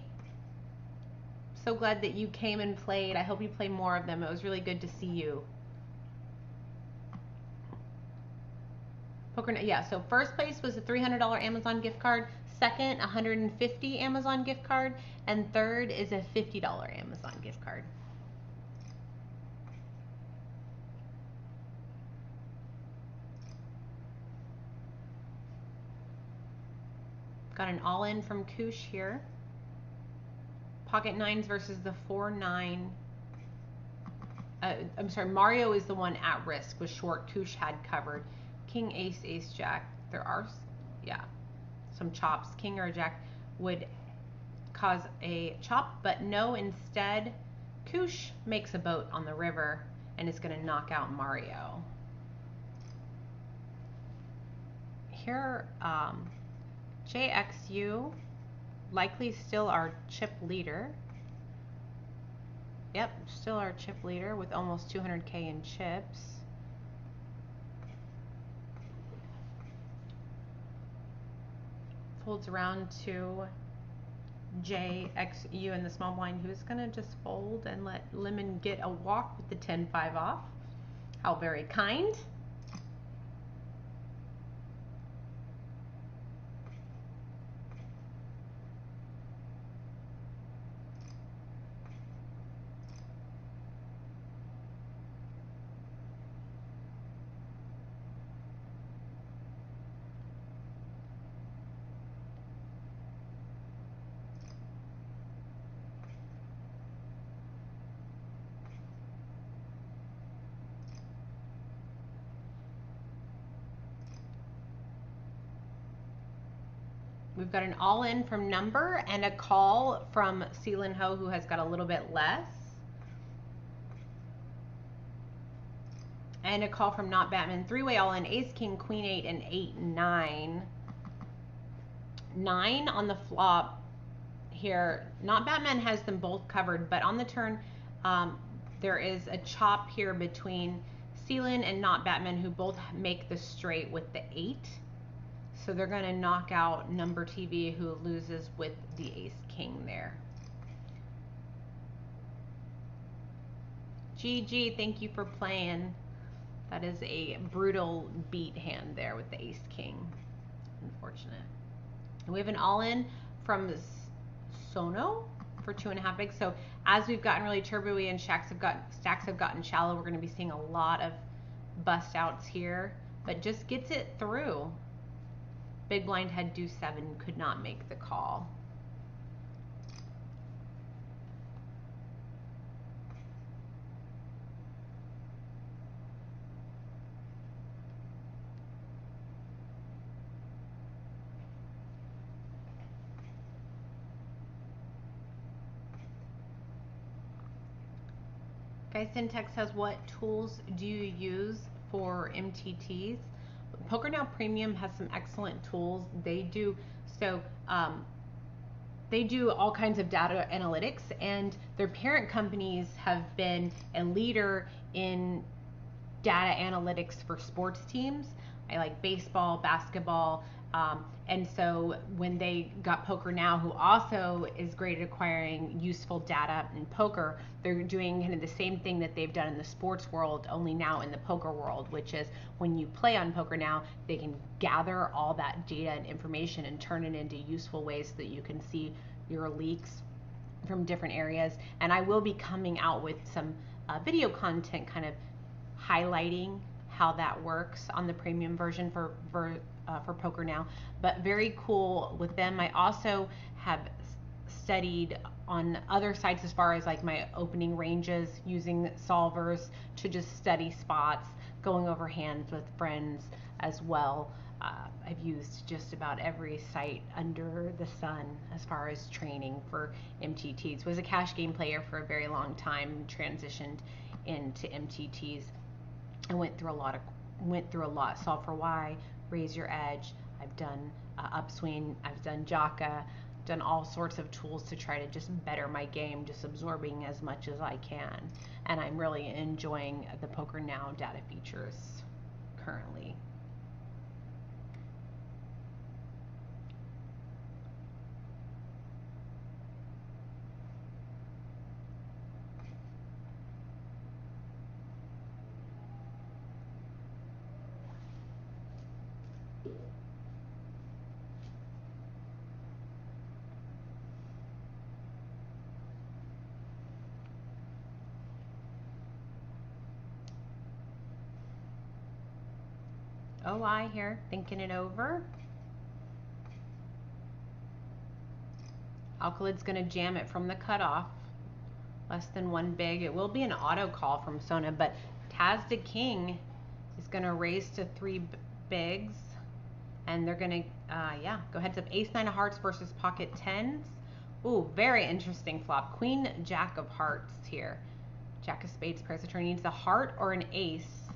So glad that you came and played. I hope you play more of them. It was really good to see you. Yeah, so first place was a $300 Amazon gift card. Second, $150 Amazon gift card. And third is a $50 Amazon gift card. Got an all-in from Koosh here. Pocket nines versus the 4-9. I'm sorry, Mario is the one at risk with short. Koosh had covered. King, ace, ace, jack. There are, yeah. some chops. King or a jack would cause a chop, but no, instead Koosh makes a boat on the river and is going to knock out Mario. Here, JXU, likely still our chip leader. Yep, still our chip leader with almost 200K in chips. Folds around to JXU in the small blind, who's gonna just fold and let Lemon get a walk with the 10-5 off. How very kind. We've got an all-in from Number and a call from Seelin Ho, who has got a little bit less. And a call from Not Batman. Three-way all-in, Ace, King, Queen 8, and 8, 9. 9 on the flop here. Not Batman has them both covered, but on the turn, there is a chop here between Seelin and Not Batman, who both make the straight with the 8. So they're going to knock out Number TV, who loses with the Ace King there. GG, thank you for playing. That is a brutal beat hand there with the Ace King. Unfortunate. And we have an all-in from Sono for 2.5 bigs. So as we've gotten really turbo-y and stacks have gotten shallow, we're going to be seeing a lot of bust outs here, but just gets it through. Big blind had deuce 7, could not make the call. Guys, Syntax says, what tools do you use for MTTs? PokerNow Premium has some excellent tools. They do they do all kinds of data analytics, and their parent companies have been a leader in data analytics for sports teams. I like baseball, basketball, and so when they got PokerNow, who also is great at acquiring useful data in poker, they're doing kind of the same thing that they've done in the sports world, only now in the poker world, which is when you play on PokerNow, they can gather all that data and information and turn it into useful ways so that you can see your leaks from different areas. And I will be coming out with some video content kind of highlighting how that works on the premium version for PokerNow, but very cool with them. I also have studied on other sites as far as like my opening ranges, using solvers to just study spots, going over hands with friends as well. I've used just about every site under the sun as far as training for MTTs. Was a cash game player for a very long time, transitioned into MTTs. I went through a lot. Solve for Y, raise your edge. I've done upswing. I've done Jaka. Done all sorts of tools to try to just better my game, just absorbing as much as I can. And I'm really enjoying the PokerNow data features currently. OI here, thinking it over. Alkalid's going to jam it from the cutoff. Less than 1 big. It will be an auto call from Sona, but Taz the King is going to raise to 3 bigs And they're gonna, yeah, go heads up. Ace nine of hearts versus pocket tens. Ooh, very interesting flop. Queen jack of hearts here. Jack of spades pairs of turn. Needs a heart or an ace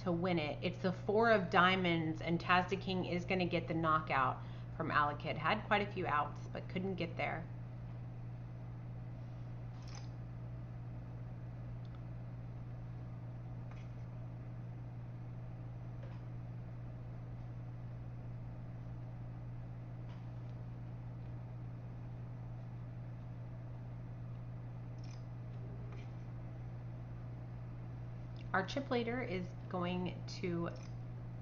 to win it. It's the four of diamonds, and Taz the King is gonna get the knockout from Alakid. Had quite a few outs, but couldn't get there. Our chip leader is going to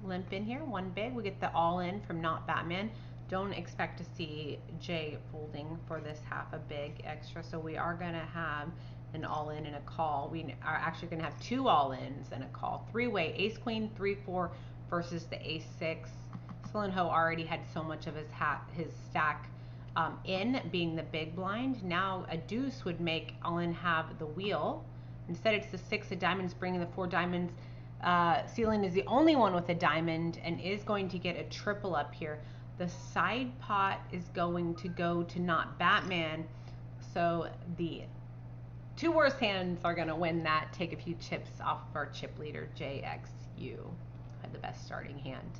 limp in here, one big. We get the all in from Not Batman. Don't expect to see Jay folding for this half a big extra, so we are gonna have an all in and a call. We are actually gonna have two all ins and a call. Three-way, ace queen, 3-4 versus the ace six. Sloan Ho already had so much of his stack in, being the big blind. Now a deuce would make all in have the wheel. Instead, it's the six of diamonds bringing the four diamonds. Ceiling is the only one with a diamond and is going to get a triple up here. The side pot is going to go to Not Batman. So the two worst hands are going to win that. Take a few chips off of our chip leader, JXU. Had the best starting hand.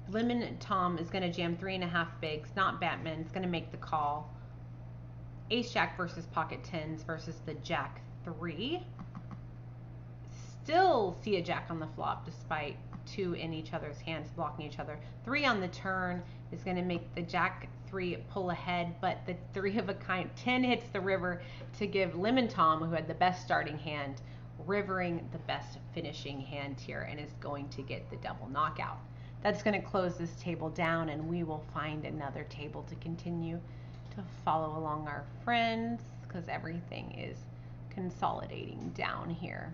Lemon Tom is going to jam 3.5 bigs. Not Batman is going to make the call. Ace Jack versus pocket tens versus the Jack 3. Still see a Jack on the flop despite two in each other's hands blocking each other. 3 on the turn is going to make the Jack 3 pull ahead, but the 3 of a kind 10 hits the river to give Lemon Tom, who had the best starting hand, rivering the best finishing hand here, and is going to get the double knockout. That's going to close this table down, and we will find another table to continue to follow along our friends, because everything is consolidating down here.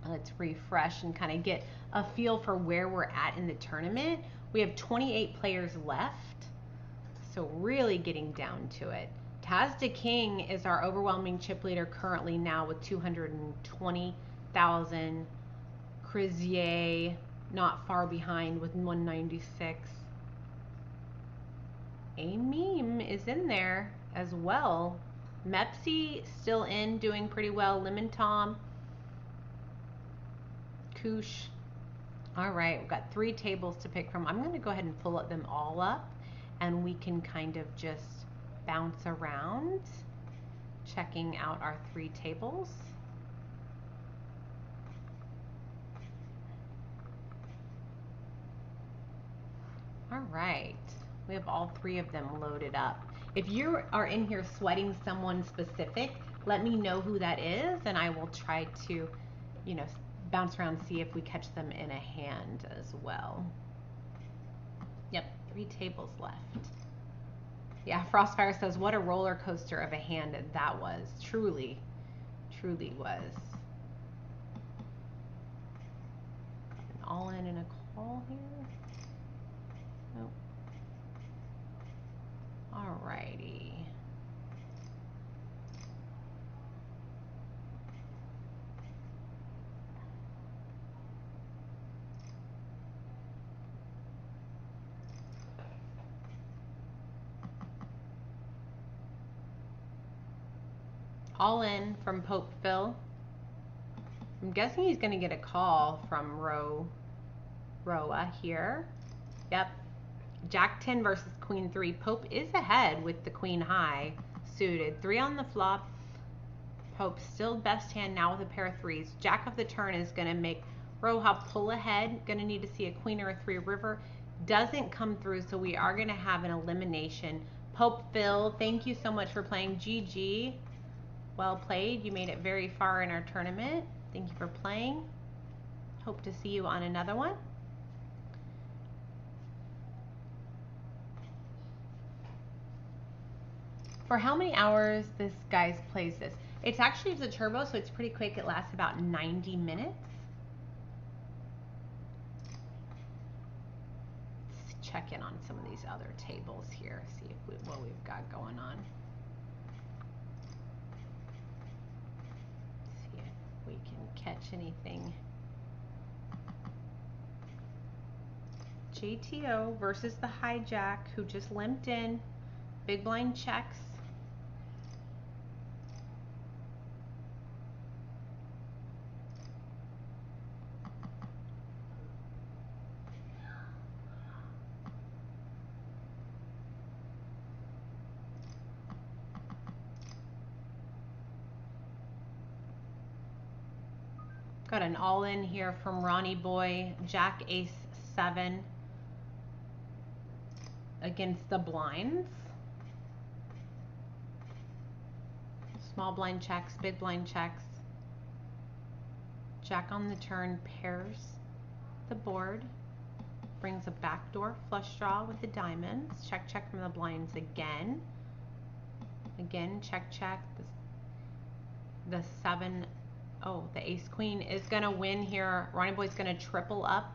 Let's refresh and kind of get a feel for where we're at in the tournament. We have 28 players left, so really getting down to it. Taz the King is our overwhelming chip leader currently now with 220,000. Crizier not far behind with 196. A meme is in there as well. Mepsi still in, doing pretty well. Lemon Tom, Koosh. All right, we've got 3 tables to pick from. I'm going to go ahead and pull them all up, and we can kind of just bounce around, checking out our 3 tables. All right. We have all 3 of them loaded up. If you are in here sweating someone specific, let me know who that is, and I will try to, you know, bounce around and see if we catch them in a hand as well. Yep, 3 tables left. Yeah, Frostfire says, what a roller coaster of a hand that was. Truly, truly was. An all in and a call here. Nope. Alrighty. All in from Pope Phil. I'm guessing he's going to get a call from Roa here. Yep. Jack 10 versus Queen 3. Pope is ahead with the Queen high suited. 3 on the flop. Pope still best hand now with a pair of 3s. Jack of the turn is going to make Roja pull ahead. Going to need to see a queen or a 3 river. Doesn't come through, so we are going to have an elimination. Pope Phil, thank you so much for playing. GG. Well played. You made it very far in our tournament. Thank you for playing. Hope to see you on another one. For how many hours this guys plays this? It's actually the turbo, so it's pretty quick. It lasts about 90 minutes. Let's check in on some of these other tables here. See if what we've got going on. See if we can catch anything. JTO versus the hijack who just limped in. Big blind checks. Got an all-in here from Ronnie Boy, Jack Ace 7 against the blinds. Small blind checks, big blind checks. Jack on the turn pairs the board, brings a backdoor flush draw with the diamonds. Check, check from the blinds again. Again, check, check. The 7. Oh, the ace queen is gonna win here. Ronnie Boy's gonna triple up.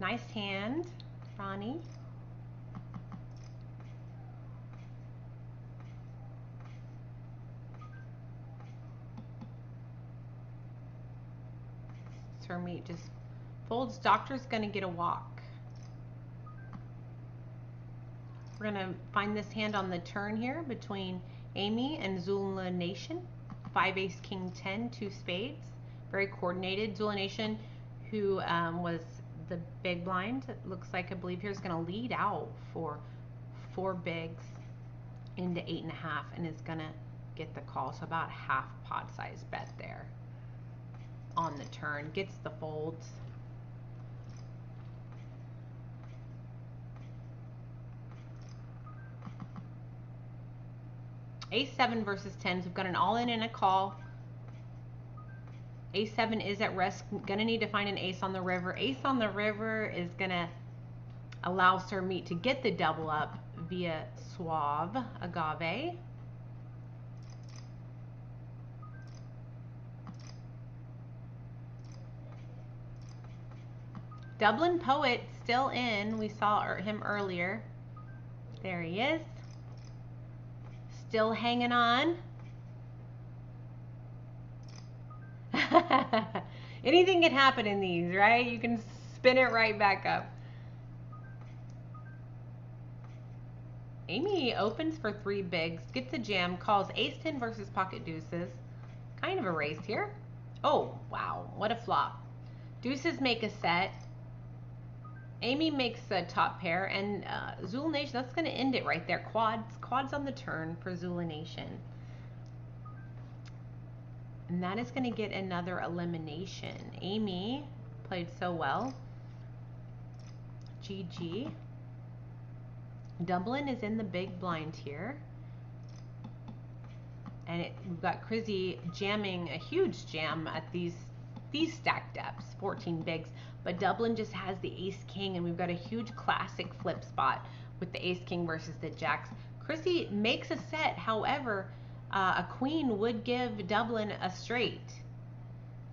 Nice hand, Ronnie. Her meat just folds. Doctor's gonna get a walk. We're gonna find this hand on the turn here between Amy and Zula Nation. 5 ace king 10, 2 spades. Very coordinated. Zula Nation, who was the big blind, it looks like, I believe here is gonna lead out for 4 bigs into 8.5 and is gonna get the call. So about half pot size bet there. On the turn, gets the folds. Ace 7 versus 10s. We've got an all-in and a call. Ace 7 is at risk. Gonna need to find an ace on the river. Ace on the river is gonna allow Sir Meat to get the double up via Suave Agave. Dublin Poet still in. We saw him earlier. There he is. Still hanging on. Anything can happen in these, right? You can spin it right back up. Amy opens for 3 bigs, gets a jam, calls ace 10 versus pocket deuces. Kind of a race here. Oh, wow. What a flop. Deuces make a set. Amy makes a top pair, and Zula Nation, that's going to end it right there. Quads on the turn for Zula Nation. And that is going to get another elimination. Amy played so well. GG. Dublin is in the big blind here. And we've got Crizzy jamming a huge jam at these stack depths, 14 bigs. But Dublin just has the ace king, and we've got a huge classic flip spot with the ace king versus the jacks. Crizzy makes a set, however, a queen would give Dublin a straight.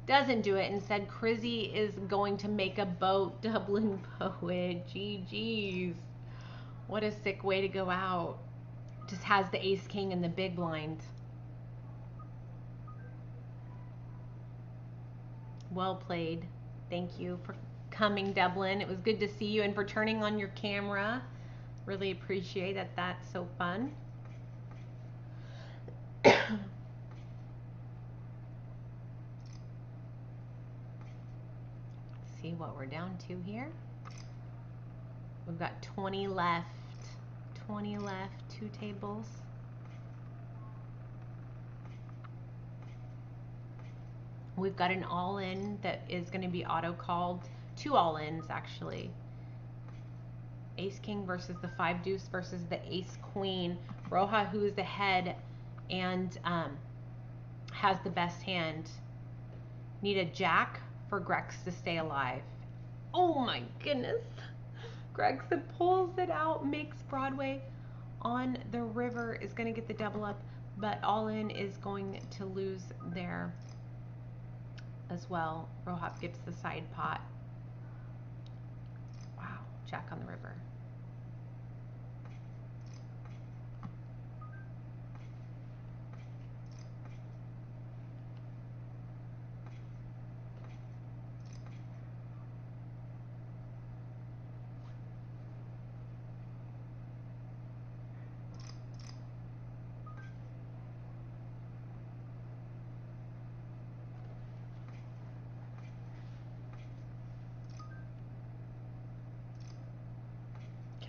Doesn't do it. Instead, Crizzy is going to make a boat. Dublin Poet. GG's. What a sick way to go out. Just has the ace king in the big blind. Well played. Thank you for coming, Dublin. It was good to see you, and for turning on your camera. Really appreciate that. That's so fun. See what we're down to here. We've got 20 left. 20 left, 2 tables. We've got an all-in that is going to be auto-called. 2 all-ins, actually. Ace King versus the 5 deuce versus the Ace Queen. Roja, who is ahead and has the best hand. Need a jack for Grex to stay alive. Oh my goodness. Grex pulls it out, makes Broadway on the river, is going to get the double up, but all-in is going to lose there as well. Rohop gets the side pot. Wow, jack on the river.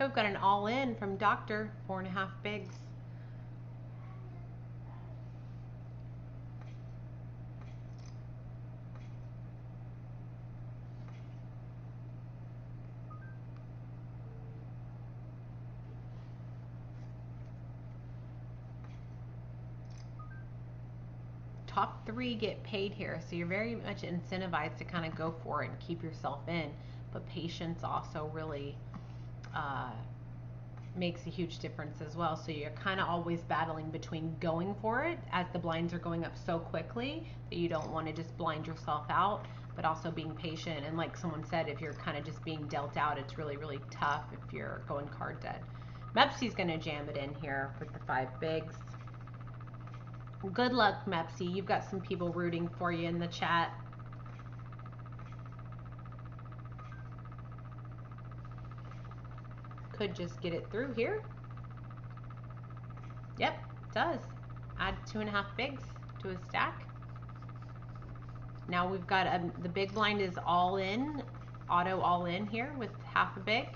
Okay, we've got an all-in from Doctor, 4.5 bigs. Top 3 get paid here, so you're very much incentivized to kind of go for it and keep yourself in, but patience also really makes a huge difference as well. So you're kind of always battling between going for it as the blinds are going up so quickly that you don't want to just blind yourself out, but also being patient. And like someone said, if you're kind of just being dealt out, it's really, really tough if you're going card dead. Mepsi's going to jam it in here with the 5 bigs. Good luck, Mepsi. You've got some people rooting for you in the chat. Could just get it through here. Yep, it does. Add 2.5 bigs to his stack. Now we've got the big blind is all in, auto all in here with half a big.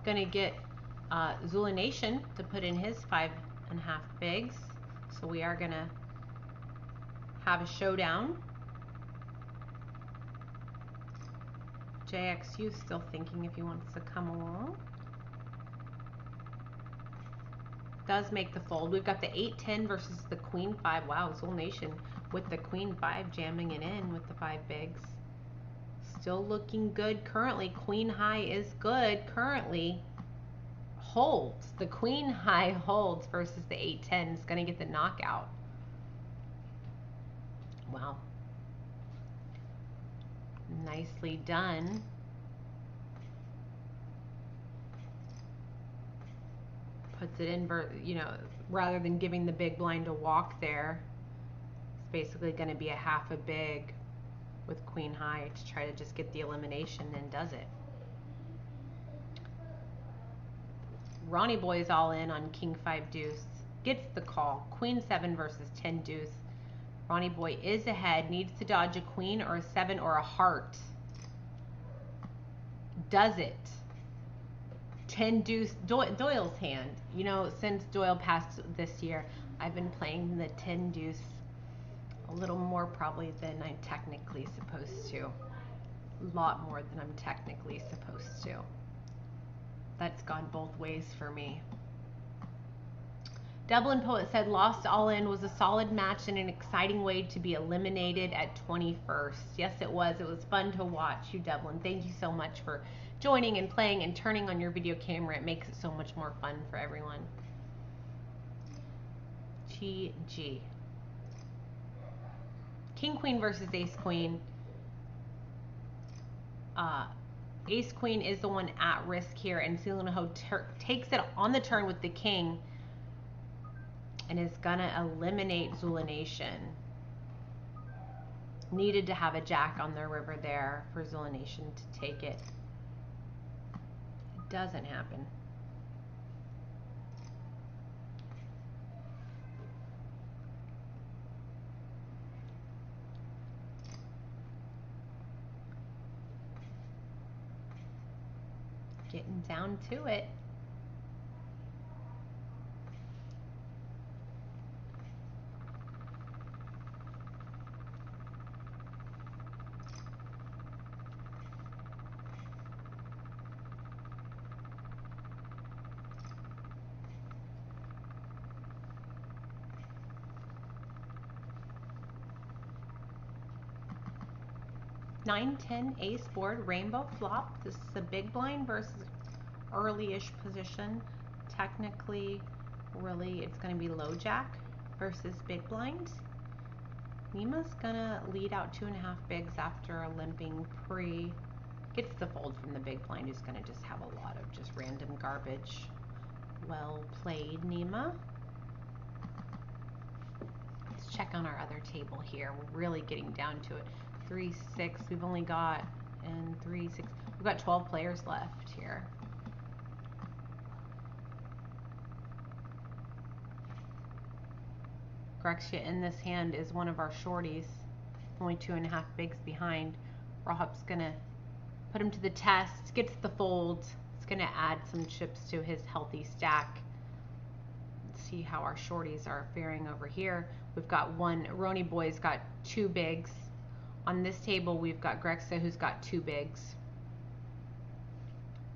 Gonna get Zula Nation to put in his 5.5 bigs. So we are gonna have a showdown. JXU still thinking if he wants to come along. Does make the fold. We've got the 8-10 versus the Queen 5. Wow, Zul Nation with the Queen 5 jamming it in with the 5 bigs. Still looking good currently. Queen high is good currently. Holds. The Queen high holds versus the 8-10 is going to get the knockout. Wow. Nicely done. Puts it in, you know, rather than giving the big blind a walk there. It's basically going to be a half a big with Queen high to try to just get the elimination, and does it. Ronnie Boy's all in on King 5 deuce. Gets the call. Queen 7 versus 10 deuce. Ronnie Boy is ahead. Needs to dodge a queen or a 7 or a heart. Does it. 10 deuce. Doyle's hand. You know, since Doyle passed this year, I've been playing the 10 deuce a little more probably than I'm technically supposed to. A lot more than I'm technically supposed to. That's gone both ways for me. Dublin Poet said Lost All In was a solid match and an exciting way to be eliminated at 21st. Yes, it was. It was fun to watch you, Dublin. Thank you so much for joining and playing and turning on your video camera. It makes it so much more fun for everyone. GG. King Queen versus Ace Queen. Ace Queen is the one at risk here, and Silenoho takes it on the turn with the king and is gonna eliminate Zula Nation. Needed to have a jack on their river there for Zula Nation to take it. It doesn't happen. Getting down to it. Nine, 10, ace board, rainbow flop. This is a big blind versus early-ish position. Technically, really, it's going to be low jack versus big blind. Nima's going to lead out 2.5 bigs after a limping pre. Gets the fold from the big blind, who's going to just have a lot of just random garbage. Well played, Nima. Let's check on our other table here. We're really getting down to it. 3, 6. We've only got, and 3, 6. We've got 12 players left here. Grexia in this hand is one of our shorties. Only 2.5 bigs behind. Rohop's gonna put him to the test, gets the fold. It's gonna add some chips to his healthy stack. Let's see how our shorties are faring over here. We've got one, Roni Boy's got 2 bigs. On this table, we've got Grexa, who's got 2 bigs.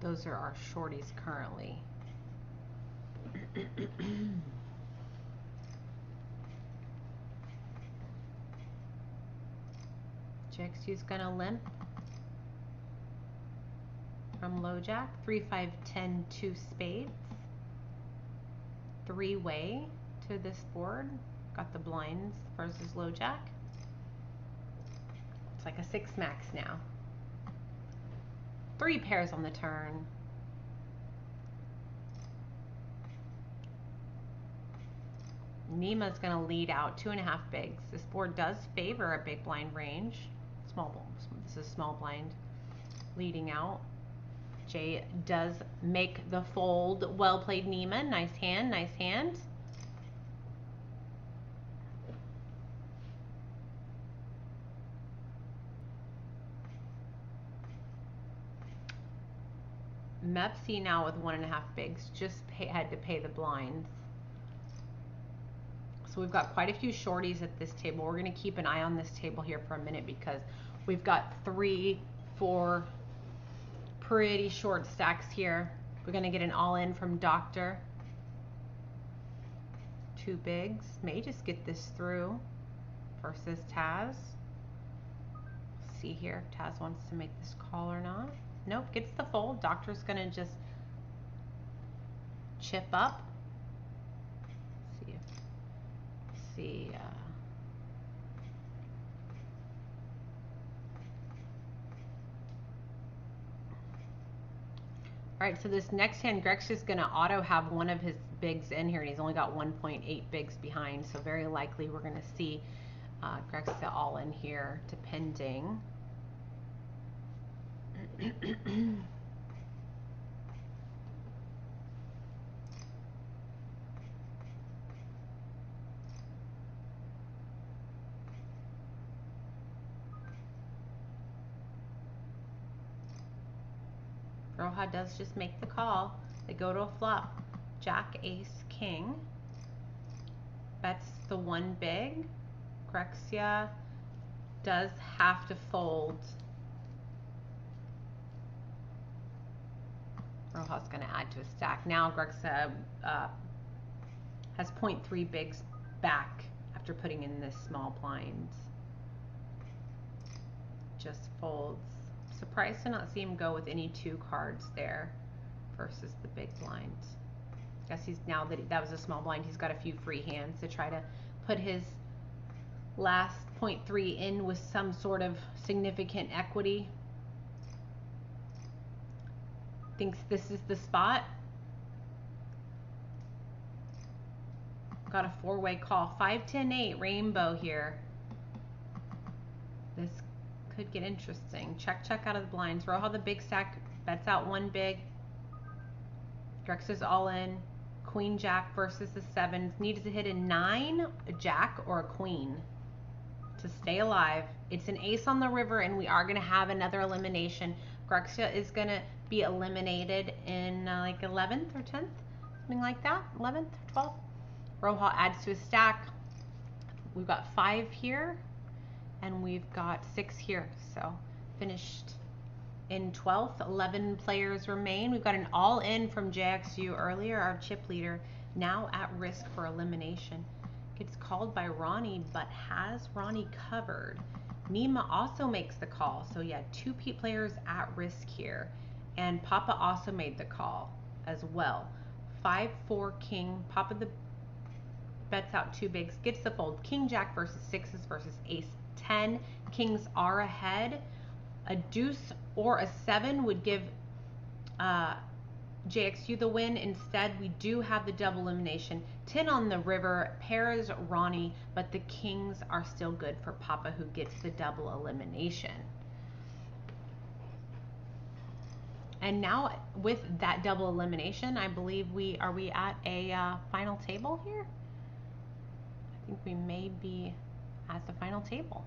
Those are our shorties currently. JXU's gonna limp from low jack. 3, 5, 10, 2 spades. 3-way to this board. Got the blinds versus low jack. It's like a 6 max now. 3 pairs on the turn. Nima's gonna lead out 2.5 bigs. This board does favor a big blind range. This is small blind leading out. Jay does make the fold. Well played, Nima. Nice hand, nice hand. Mepsi now with 1.5 bigs, just had to pay the blinds. So we've got quite a few shorties at this table. We're gonna keep an eye on this table here for a minute because we've got 3, 4 pretty short stacks here. We're gonna get an all-in from Doctor. 2 bigs, may just get this through versus Taz. See here if Taz wants to make this call or not. Nope, gets the fold. Doctor's gonna just chip up. See. All right, so this next hand, Greg's just gonna auto have one of his bigs in here, and he's only got 1.8 bigs behind, so very likely we're gonna see Greg's all in here, depending. Roja does just make the call. They go to a flop. Jack, ace, king. Bets the 1 big. Grexia does have to fold. Roja's going to add to a stack. Now Grexia has 0.3 bigs back after putting in this small blind. Just folds. Surprised to not see him go with any 2 cards there versus the big blind. Guess he's, now that was a small blind, he's got a few free hands to try to put his last 0.3 in with some sort of significant equity. Thinks this is the spot. Got a 4-way call. 5, 10, 8 rainbow here. This could get interesting. Check out of the blinds. Roja the big stack, bets out 1 big. Grex is all in. Queen Jack versus the 7s. Needs to hit a 9, a Jack, or a Queen to stay alive. It's an ace on the river, and we are going to have another elimination. Grexia is going to be eliminated in like 11th or 10th, something like that. 11th or 12th. Roja adds to his stack. We've got 5 here, and we've got 6 here. So finished in 12th. 11 players remain. We've got an all-in from JXU earlier, our chip leader, now at risk for elimination. Gets called by Ronnie, but has Ronnie covered. Nima also makes the call. So yeah, 2 players at risk here. And Papa also made the call as well. 5, 4, king. Papa the bets out 2 bigs, gets the fold. King Jack versus 6s versus ace 10. Kings are ahead. A deuce or a 7 would give JXU the win. Instead, we do have the double elimination. 10 on the river, pairs Ronnie, but the kings are still good for Papa, who gets the double elimination. And now with that double elimination, I believe we at a final table here? I think we may be at the final table.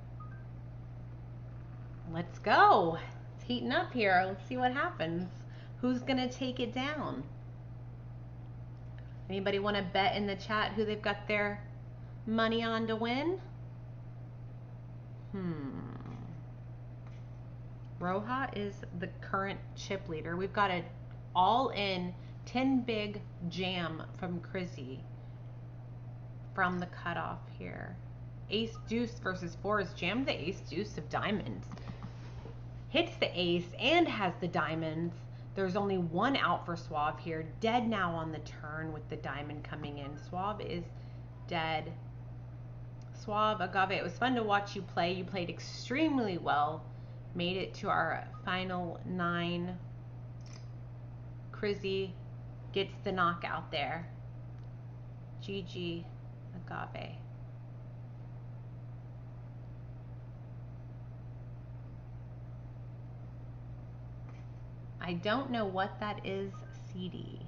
Let's go. It's heating up here. Let's see what happens. Who's gonna take it down? Anybody want to bet in the chat who they've got their money on to win? Roja is the current chip leader. We've got an all-in 10 big jam from Kasey from the cutoff here. Ace deuce versus 4 is jammed the ace deuce of diamonds. Hits the ace and has the diamonds. There's only one out for Suave here. Dead now on the turn with the diamond coming in. Suave is dead. Suave, Agave, it was fun to watch you play. You played extremely well. Made it to our final 9. Kasey gets the knockout there. GG, Agave. I don't know what that is, CD.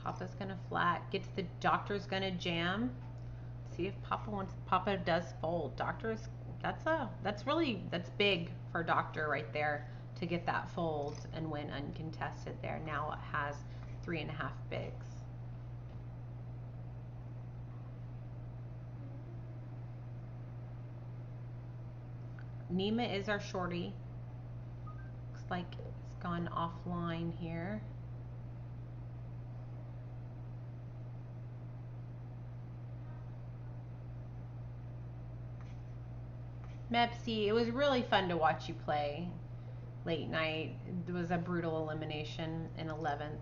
Papa's gonna flat, gets the doctor's gonna jam. See if Papa wants. Papa does fold. Doctor's that's big for Doctor right there to get that fold and win uncontested there. Now it has 3.5 bigs. Nima is our shorty. Looks like it's gone offline here. Mepsi, it was really fun to watch you play late night. It was a brutal elimination in 11th.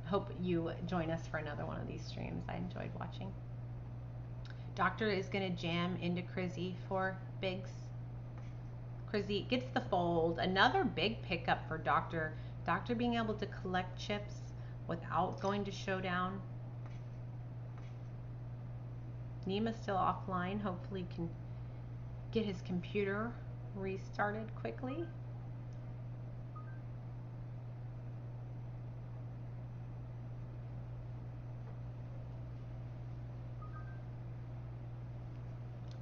Hope you join us for another one of these streams. I enjoyed watching. Doctor is going to jam into Kasey for bigs. Kasey gets the fold. Another big pickup for Doctor. Doctor being able to collect chips without going to showdown. Nima's still offline. Hopefully can get his computer restarted quickly.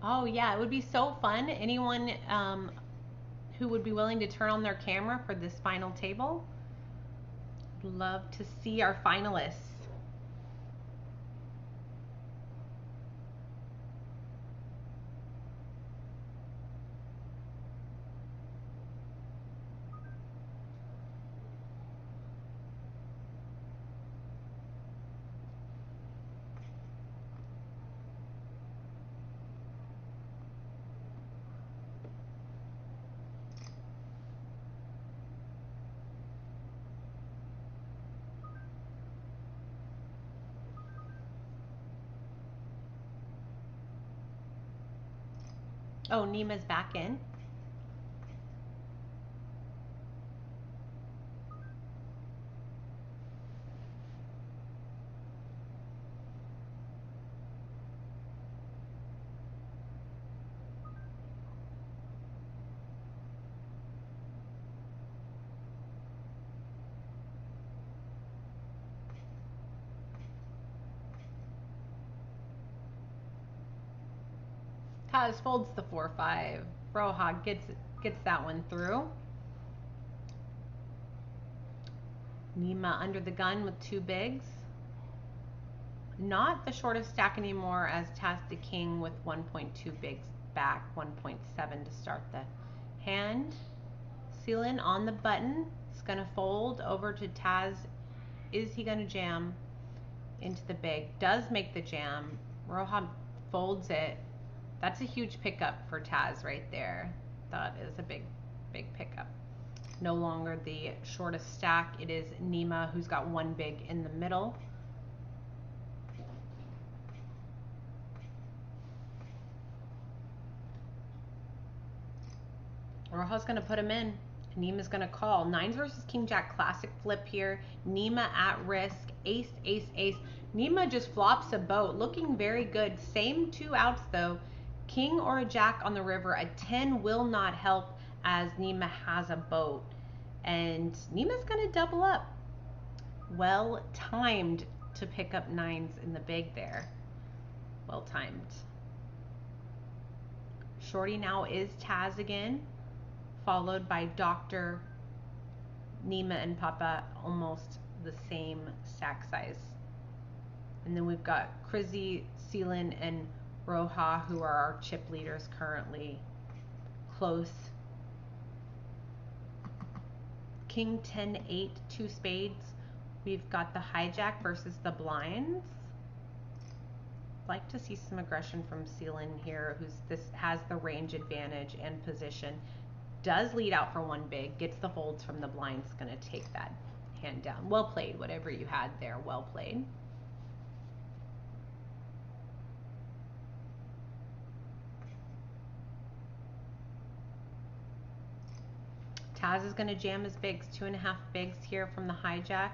Oh yeah, it would be so fun. Anyone who would be willing to turn on their camera for this final table? Love to see our finalists. Oh, Nima's back in. Taz folds the 4-5. Roja gets that one through. Nima under the gun with 2 bigs. Not the shortest stack anymore as Taz the king with 1.2 bigs back, 1.7 to start the hand. Sealan on the button. It's gonna fold over to Taz. Is he gonna jam into the big? Does make the jam. Roja folds it. That's a huge pickup for Taz right there. That is a big pickup. No longer the shortest stack. It is Nima who's got 1 big in the middle. Roja's gonna put him in. Nima's gonna call. Nines versus King Jack, classic flip here. Nima at risk, ace, ace, ace. Nima just flops a boat, looking very good. Same 2 outs though. King or a jack on the river, a 10 will not help as Nima has a boat. And Nima's gonna double up. Well timed to pick up nines in the big there. Well timed. Shorty now is Taz again, followed by Dr. Nima and Papa, almost the same stack size. And then we've got Krizzy, Seelan, and Roja, who are our chip leaders currently. Close. King 10, 8, 2 spades. We've got the hijack versus the blinds. Like to see some aggression from Seelan here, this has the range advantage and position. Does lead out for 1 big, gets the folds from the blinds, gonna take that hand down. Well played, whatever you had there, well played. Taz is gonna jam his bigs, 2.5 bigs here from the hijack.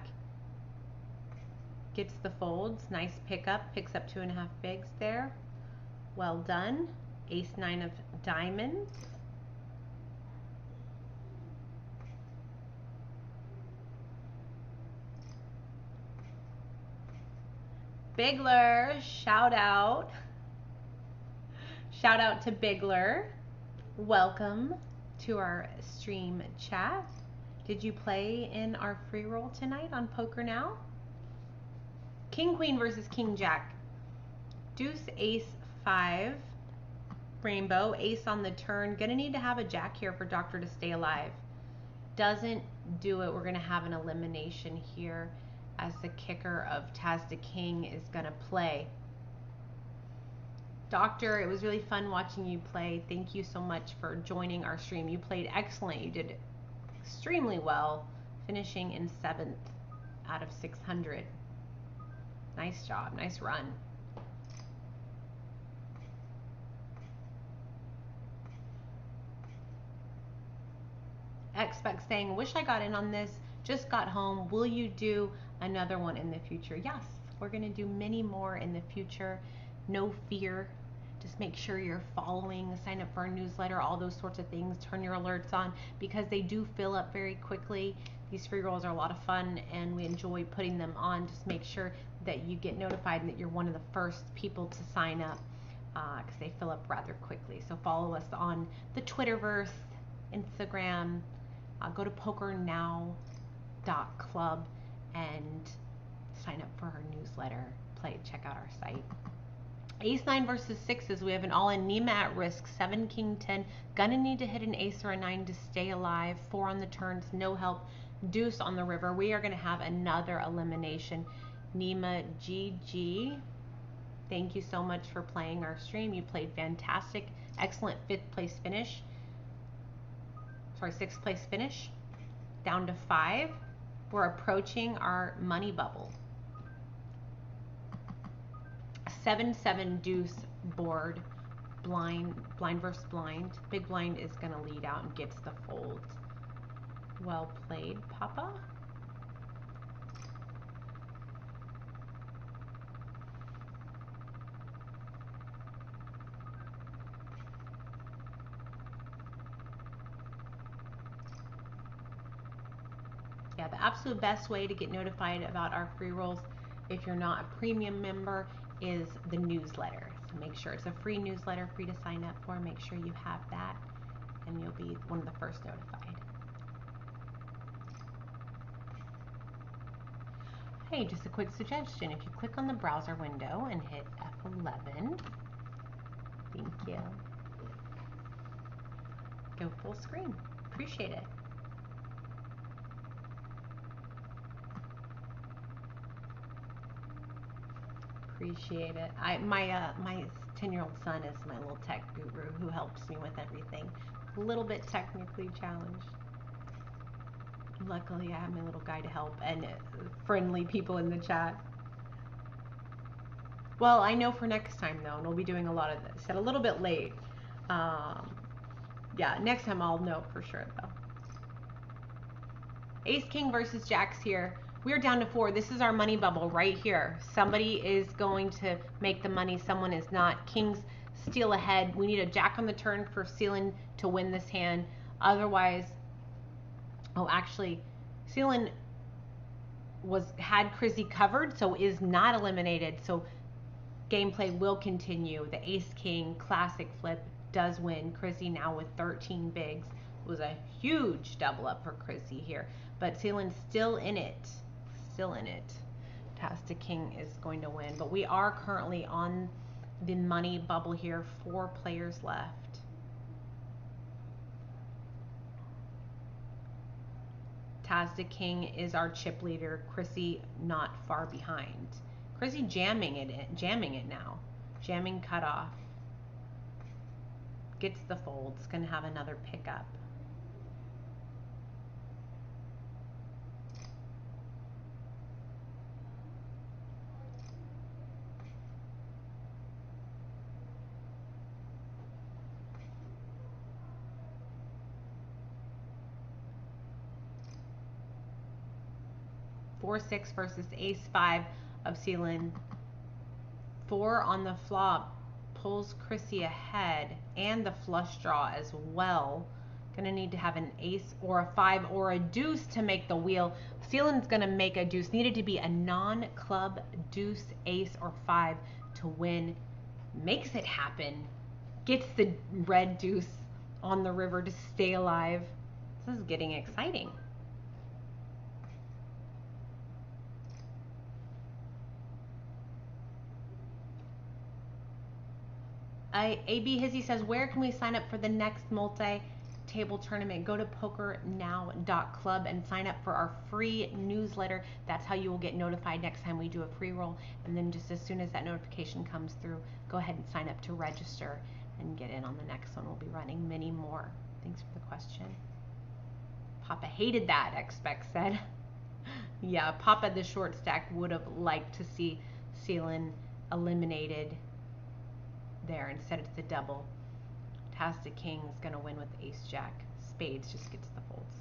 Gets the folds, nice pickup, picks up 2.5 bigs there. Well done. Ace 9 of diamonds. Bigler, shout out. Shout out to Bigler. Welcome to our stream chat. Did you play in our free roll tonight on PokerNow? King Queen versus King Jack. Deuce, ace, 5. Rainbow, ace on the turn. Gonna need to have a jack here for Doctor to stay alive. Doesn't do it. We're gonna have an elimination here as the kicker of Taz to King is gonna play. Doctor, it was really fun watching you play. Thank you so much for joining our stream. You played excellent. You did extremely well, finishing in 7th out of 600. Nice job, nice run. Expect saying, wish I got in on this, just got home. Will you do another one in the future? Yes, we're gonna do many more in the future. No fear. Just make sure you're following, sign up for our newsletter, all those sorts of things. Turn your alerts on because they do fill up very quickly. These free rolls are a lot of fun and we enjoy putting them on. Just make sure that you get notified and that you're one of the first people to sign up because they fill up rather quickly. So follow us on the Twitterverse, Instagram, go to PokerNow.club and sign up for our newsletter. Check out our site. Ace 9 versus 6s. We have an all-in. Nima at risk. 7, King 10. Gonna need to hit an ace or a 9 to stay alive. 4 on the turns. No help. Deuce on the river. We are gonna have another elimination. Nima, GG. Thank you so much for playing our stream. You played fantastic. Excellent 5th place finish. Sorry, 6th place finish. Down to 5. We're approaching our money bubble. 7-7 deuce board, blind versus blind. Big blind is gonna lead out and gets the fold. Well played, Papa. Yeah, the absolute best way to get notified about our free rolls, if you're not a premium member, is the newsletter. So make sure it's a free newsletter, free to sign up for. Make sure you have that and you'll be one of the first notified. Hey, just a quick suggestion. If you click on the browser window and hit F11, thank you. Go full screen. Appreciate it. Appreciate it. My 10-year-old son is my little tech guru who helps me with everything. A little bit technically challenged. Luckily, I have my little guy to help and friendly people in the chat. Well, I know for next time though, and we'll be doing a lot of this. At a little bit late. Yeah, next time I'll know for sure though. Ace King versus Jacks here. We're down to 4. This is our money bubble right here. Somebody is going to make the money. Someone is not. Kings steal ahead. We need a Jack on the turn for Seelan to win this hand. Otherwise, oh, actually, Seelan had Kasey covered, so is not eliminated. So gameplay will continue. The Ace King classic flip does win. Kasey now with 13 bigs. It was a huge double up for Kasey here, but Seelan's still in it. Still in it. Tasta King is going to win, but we are currently on the money bubble here. 4 players left. Tasta King is our chip leader. Kasey not far behind. Kasey jamming it now. Jamming cutoff. Gets the fold. It's going to have another pickup. Four, 6 versus Ace 5 of Seelan. 4 on the flop pulls Kasey ahead, and the flush draw as well. Gonna need to have an ace or a 5 or a deuce to make the wheel. Seelan's gonna make a deuce. Needed to be a non-club deuce, ace, or 5 to win. Makes it happen. Gets the red deuce on the river to stay alive. This is getting exciting. AB Hizzy says, where can we sign up for the next multi-table tournament? Go to PokerNow.club and sign up for our free newsletter. That's how you will get notified next time we do a free roll. And then just as soon as that notification comes through, go ahead and sign up to register and get in on the next one. We'll be running many more. Thanks for the question. Papa hated that, Expect said. Yeah, Papa the short stack would have liked to see Seelan eliminated there. Instead it's the double. Tasta King is going to win with Ace Jack. Spades just gets the folds.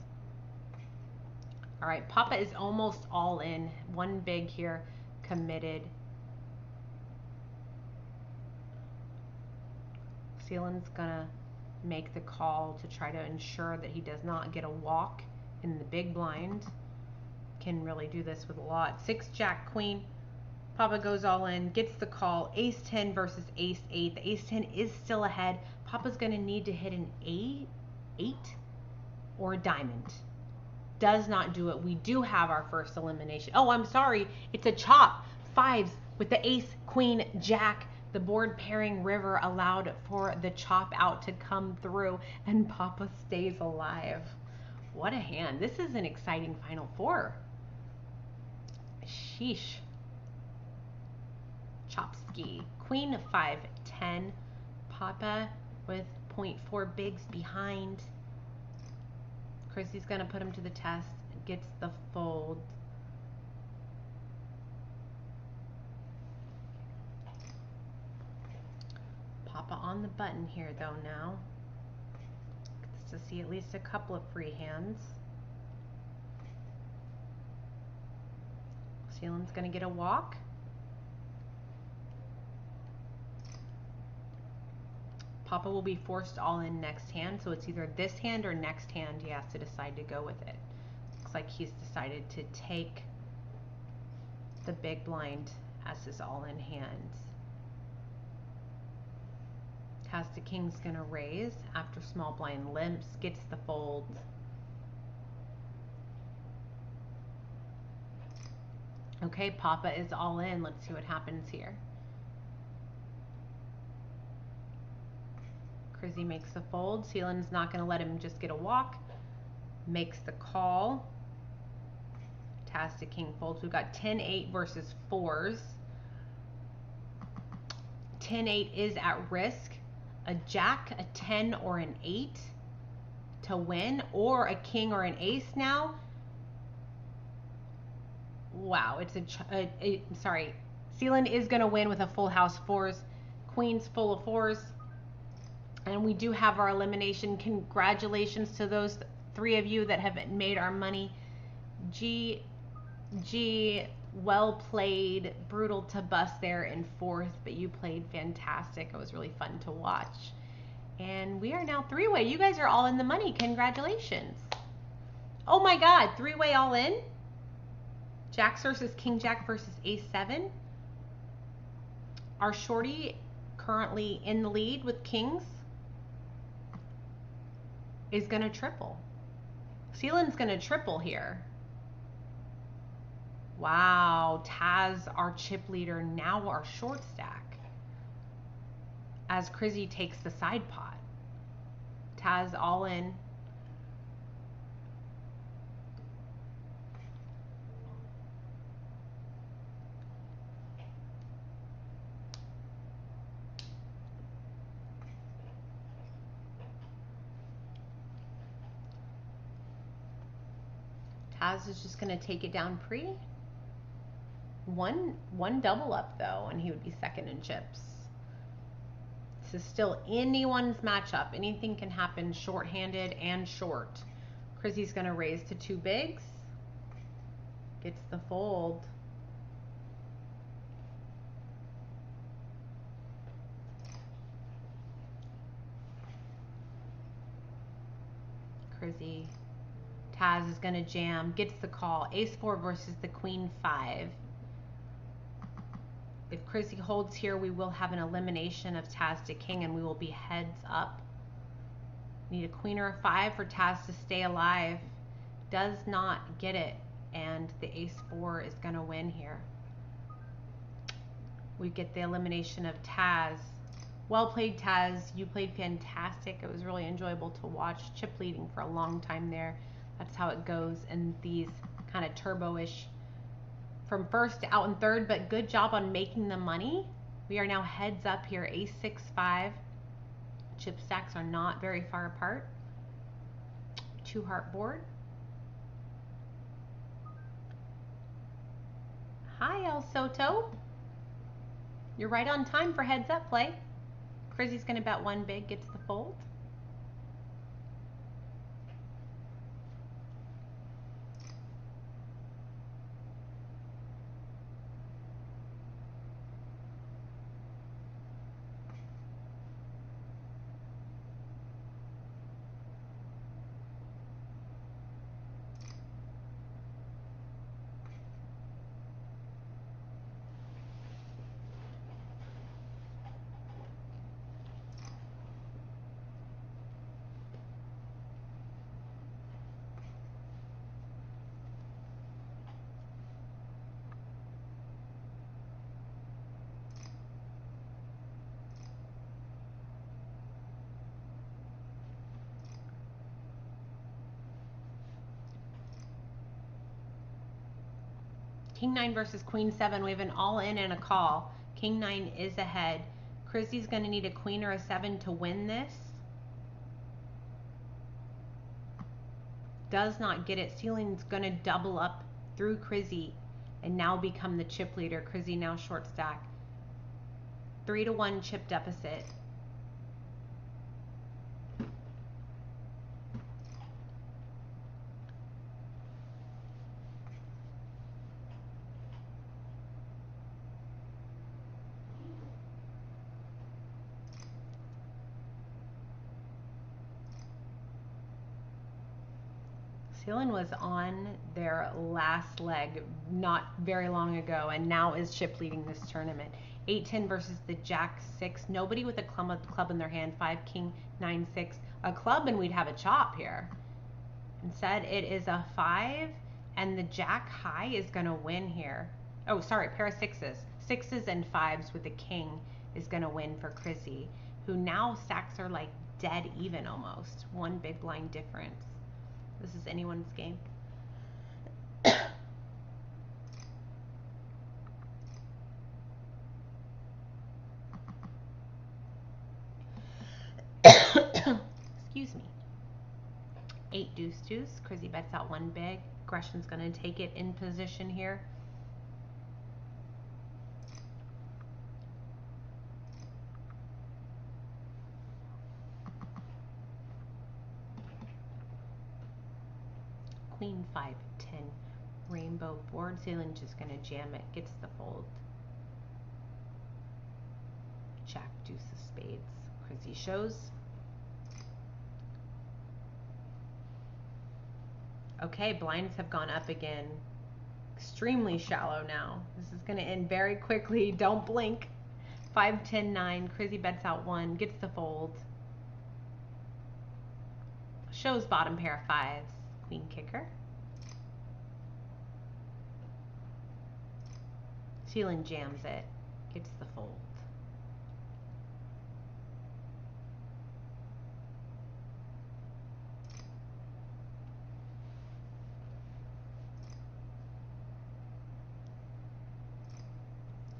All right, Papa is almost all in. 1 big here, committed. Seelan's going to make the call to try to ensure that he does not get a walk in the big blind. Can really do this with a lot. 6 Jack Queen. Papa goes all in, gets the call. Ace 10 versus Ace 8. The Ace 10 is still ahead. Papa's going to need to hit an 8 or a diamond. Does not do it. We do have our first elimination. Oh, I'm sorry. It's a chop. 5s with the Ace, Queen, Jack. The board pairing river allowed for the chop out to come through, and Papa stays alive. What a hand. This is an exciting Final Four. Sheesh. Chopsky. Queen 5, 10. Papa with 0.4 bigs behind. Kasey's going to put him to the test. Gets the fold. Papa on the button here though now. Gets to see at least a couple of free hands. Seelan's going to get a walk. Papa will be forced all in next hand, so it's either this hand or next hand he has to decide to go with it. Looks like he's decided to take the big blind as his all-in hand. Tasta King's gonna raise after small blind limps, gets the fold. Okay, Papa is all in. Let's see what happens here. Kasey makes the fold. Seelan's not going to let him just get a walk. Makes the call. Tasta King folds. We've got 10-8 versus 4s. 10-8 is at risk. A jack, a 10, or an 8 to win, or a king or an ace now. Wow, it's sorry. Seelan is going to win with a full house 4s. Queens full of 4s. And we do have our elimination. Congratulations to those 3 of you that have made our money G, well played. Brutal to bust there in fourth, but you played fantastic. It was really fun to watch. And we are now three-way. You guys are all in the money. Congratulations. Oh my God, three-way all in? Jacks versus King Jack versus Ace 7. Our shorty currently in the lead with kings is going to triple. Sealand's going to triple here. Wow, Taz, our chip leader, now our short stack. As Crizzy takes the side pot. Taz all in. Taz is just going to take it down pre. One double up though, and he would be second in chips. This is still anyone's matchup. Anything can happen short-handed and short. Crizzy's going to raise to two bigs. Gets the fold. Crizzy. Taz is going to jam. Gets the call. Ace 4 versus the Queen 5. If Crizzy holds here, we will have an elimination of Taz to King, and we will be heads up. Need a Queen or a 5 for Taz to stay alive. Does not get it, and the Ace 4 is going to win here. We get the elimination of Taz. Well played, Taz. You played fantastic. It was really enjoyable to watch. Chip leading for a long time there. That's how it goes in these kind of turbo-ish from first to out in third, but good job on making the money. We are now heads up here, Ace 6 5. Chip stacks are not very far apart. 2-heart board. Hi, El Soto. You're right on time for heads up play. Crizzy's gonna bet one big, gets the fold. King 9 versus Queen 7. We have an all-in and a call. King 9 is ahead. Crizzy's going to need a queen or a 7 to win this. Does not get it. Ceiling's going to double up through Crizzy and now become the chip leader. Crizzy now short stack. 3-1 chip deficit. Sealand was on their last leg not very long ago and now is chip leading this tournament. 8-10 versus the Jack 6. Nobody with a club in their hand. 5 King 9 6. A club and we'd have a chop here. Instead it is a 5 and the Jack high is going to win here. Oh, sorry, pair of 6s. 6s and 5s with the King is going to win for Crizzy, who now stacks are like dead even almost. One big blind difference. This is anyone's game. Excuse me. 8 deuce deuce. Crizzy bets out one big. Aggression's going to take it in position here. Queen 5 10. rainbow board. Sealing just gonna jam it, gets the fold. Jack, deuce of spades. Chrissy shows. Okay, blinds have gone up again. Extremely shallow now. This is gonna end very quickly. Don't blink. 5, 10, 9. Chrissy bets out 1, gets the fold. Shows bottom pair of 5s. Queen kicker. Sealing jams it, gets the fold.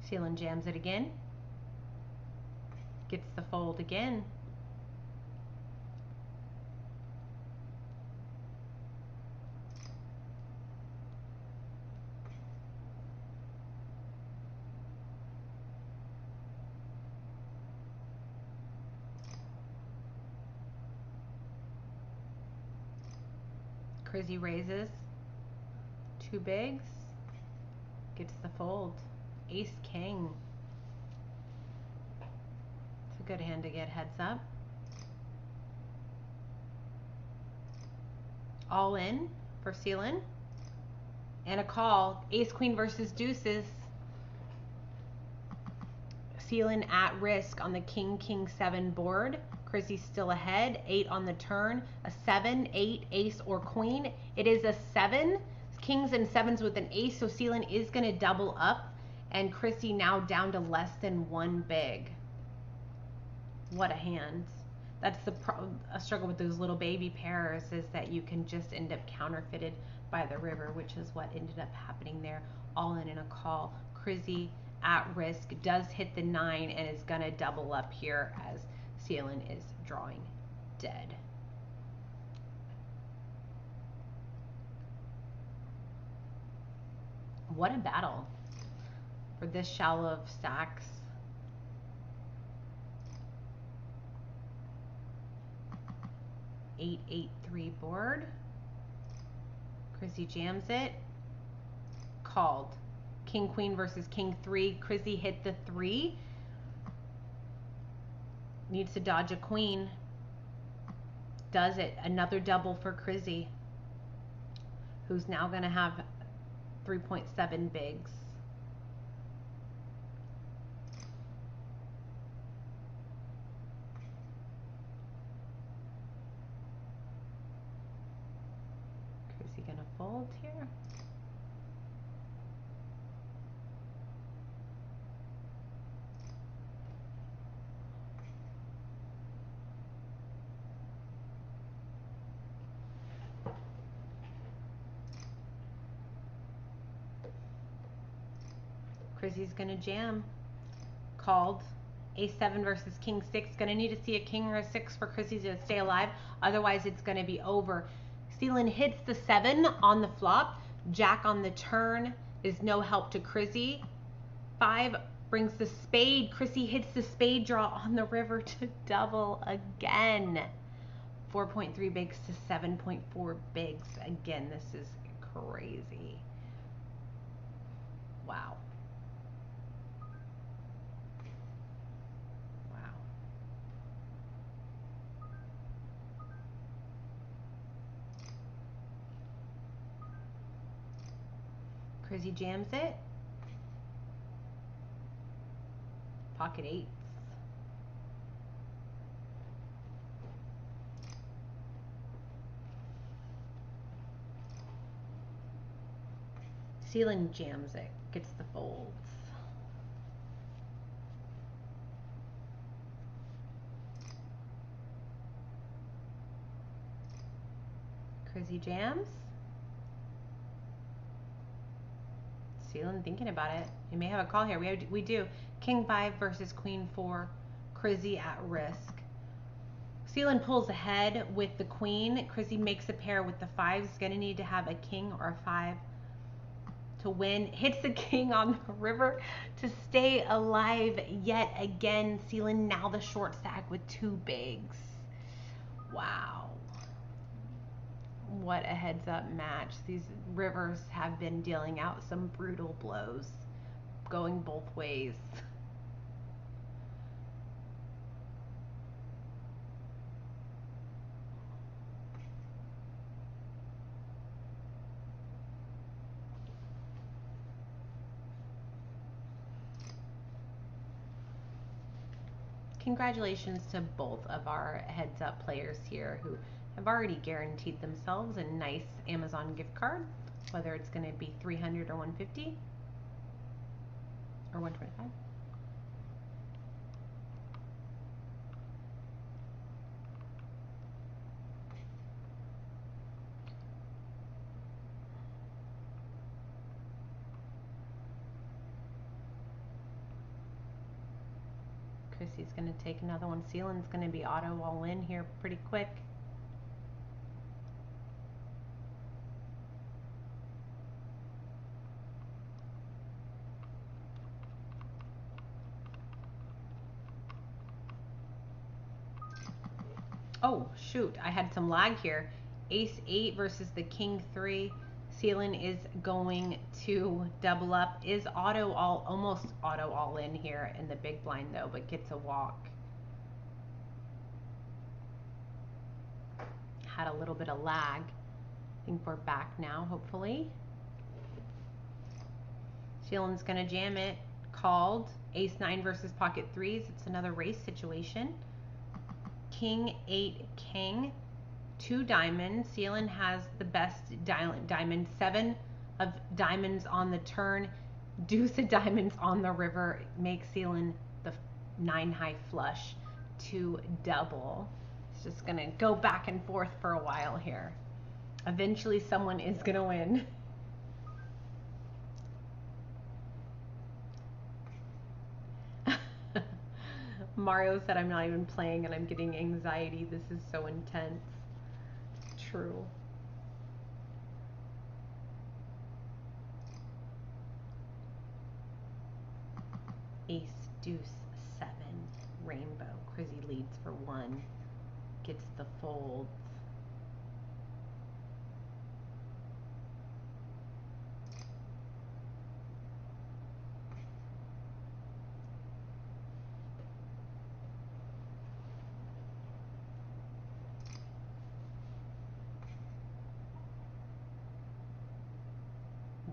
Sealing jams it again, gets the fold again. Chrissy raises 2 bigs, gets the fold. Ace king. It's a good hand to get heads up. All in for sealing. And a call. Ace queen versus deuces. Sealing at risk on the king, king, 7 board. Chrissy's still ahead. 8 on the turn. A 7, 8, ace, or queen. It is a 7. Kings and 7s with an ace, so sealing is going to double up. And Chrissy now down to less than 1 big. What a hand. That's a struggle with those little baby pairs, is that you can just end up counterfeited by the river, which is what ended up happening there. All in a call. Chrissy at risk, does hit the 9 and is going to double up here as sealing is drawing dead. What a battle for this shallow of stacks. Eight, 8, 3 board. Chrissy jams it. Called. King, queen versus king, 3. Chrissy hit the 3. Needs to dodge a queen. Does it. Another double for Chrissy, who's now going to have 3.7 bigs. Chrissy going to fold here. Chrissy's gonna jam. Called. Ace 7 versus king 6. Gonna need to see a king or a 6 for Chrissy to stay alive. Otherwise, it's gonna be over. Sealing hits the 7 on the flop. Jack on the turn is no help to Chrissy. 5 brings the spade. Chrissy hits the spade draw on the river to double again. 4.3 bigs to 7.4 bigs. Again, this is crazy. Wow. Chrissy jams it. Pocket 8s. Sealing jams it. Gets the folds. Chrissy jams. Sealing thinking about it. You may have a call here. We do. King 5 versus Queen 4. Chrissy at risk. Sealing pulls ahead with the queen. Chrissy makes a pair with the 5s. Gonna need to have a king or a 5 to win. Hits the king on the river to stay alive yet again. Sealing now the short stack with 2 bigs. Wow. What a heads up match. These rivers have been dealing out some brutal blows, going both ways. Congratulations to both of our heads up players here who have already guaranteed themselves a nice Amazon gift card, whether it's going to be $300 or $150 or $125. Kasey's going to take another one. Sealand's going to be auto all in here pretty quick. Oh, shoot. I had some lag here. Ace 8 versus the King 3. Sealand is going to double up. Is almost auto all in here in the big blind though, but gets a walk. Had a little bit of lag. I think we're back now, hopefully. Sealand's gonna jam it. Called. Ace 9 versus pocket 3s. It's another race situation. King 8 King. 2 diamonds. Sealand has the best diamond. 7 of diamonds on the turn. Deuce of diamonds on the river. Makes Sealand the 9 high flush to double. It's just gonna go back and forth for a while here. Eventually someone is gonna win. Mario said I'm not even playing and I'm getting anxiety. This is so intense. True. Ace, deuce, 7, rainbow. Crizzy leads for 1. Gets the folds.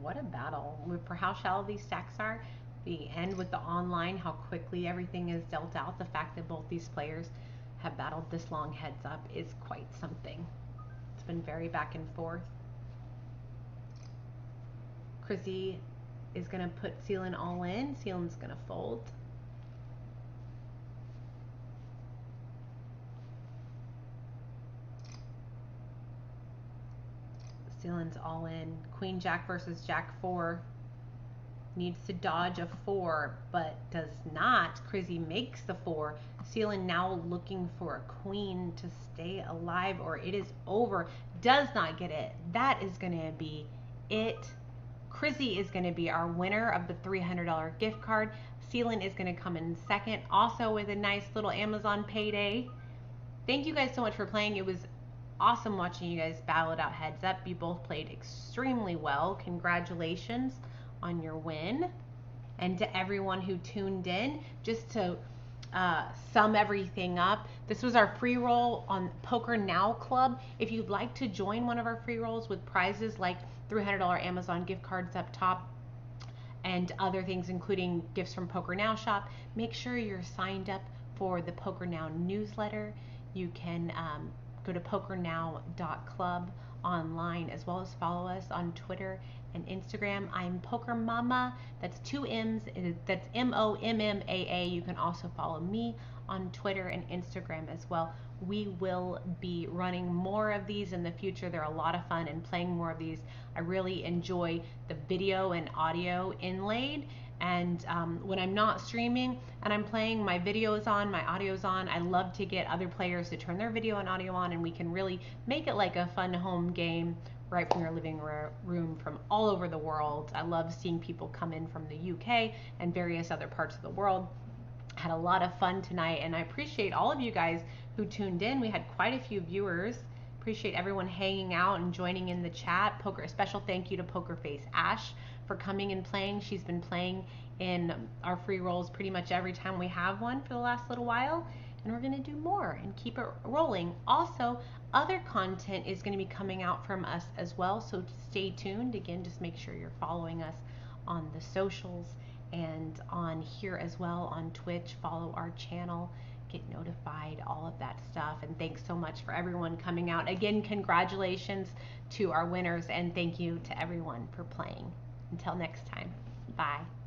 What a battle. For how shallow these stacks are, the end with the online, how quickly everything is dealt out, the fact that both these players have battled this long heads up is quite something. It's been very back and forth. Crizzy is going to put Sealand all in. Sealand's going to fold. Sealand's all in. Queen Jack versus Jack 4. Needs to dodge a 4, but does not. Crizzy makes the 4. Sealand now looking for a queen to stay alive or it is over. Does not get it. That is going to be it. Crizzy is going to be our winner of the $300 gift card. Sealand is going to come in second, also with a nice little Amazon payday. Thank you guys so much for playing. It was awesome watching you guys battle it out heads up. You both played extremely well. Congratulations on your win. And to everyone who tuned in, just to sum everything up, this was our free roll on PokerNow Club. If you'd like to join one of our free rolls with prizes like $300 Amazon gift cards up top and other things, including gifts from PokerNow Shop, make sure you're signed up for the PokerNow newsletter. You can go to pokernow.club online, as well as follow us on Twitter and Instagram. I'm PokerMommaa. That's 2 M's. That's MOMMAA. You can also follow me on Twitter and Instagram as well. We will be running more of these in the future. They're a lot of fun, and playing more of these. I really enjoy the video and audio inlaid. And when I'm not streaming and I'm playing, my video is on, my audio is on. I love to get other players to turn their video and audio on, and we can really make it like a fun home game right from your living room from all over the world. I love seeing people come in from the UK and various other parts of the world. Had a lot of fun tonight, and I appreciate all of you guys who tuned in. We had quite a few viewers, Appreciate everyone hanging out and joining in the chat. A special thank you to Pokerface Ash for coming and playing. She's been playing in our free rolls pretty much every time we have one for the last little while, and we're going to do more and keep it rolling. Also, other content is going to be coming out from us as well, so stay tuned. Again, just make sure you're following us on the socials and on here as well on Twitch. Follow our channel, get notified, all of that stuff. And thanks so much for everyone coming out. Again, congratulations to our winners, and thank you to everyone for playing. Until next time, bye.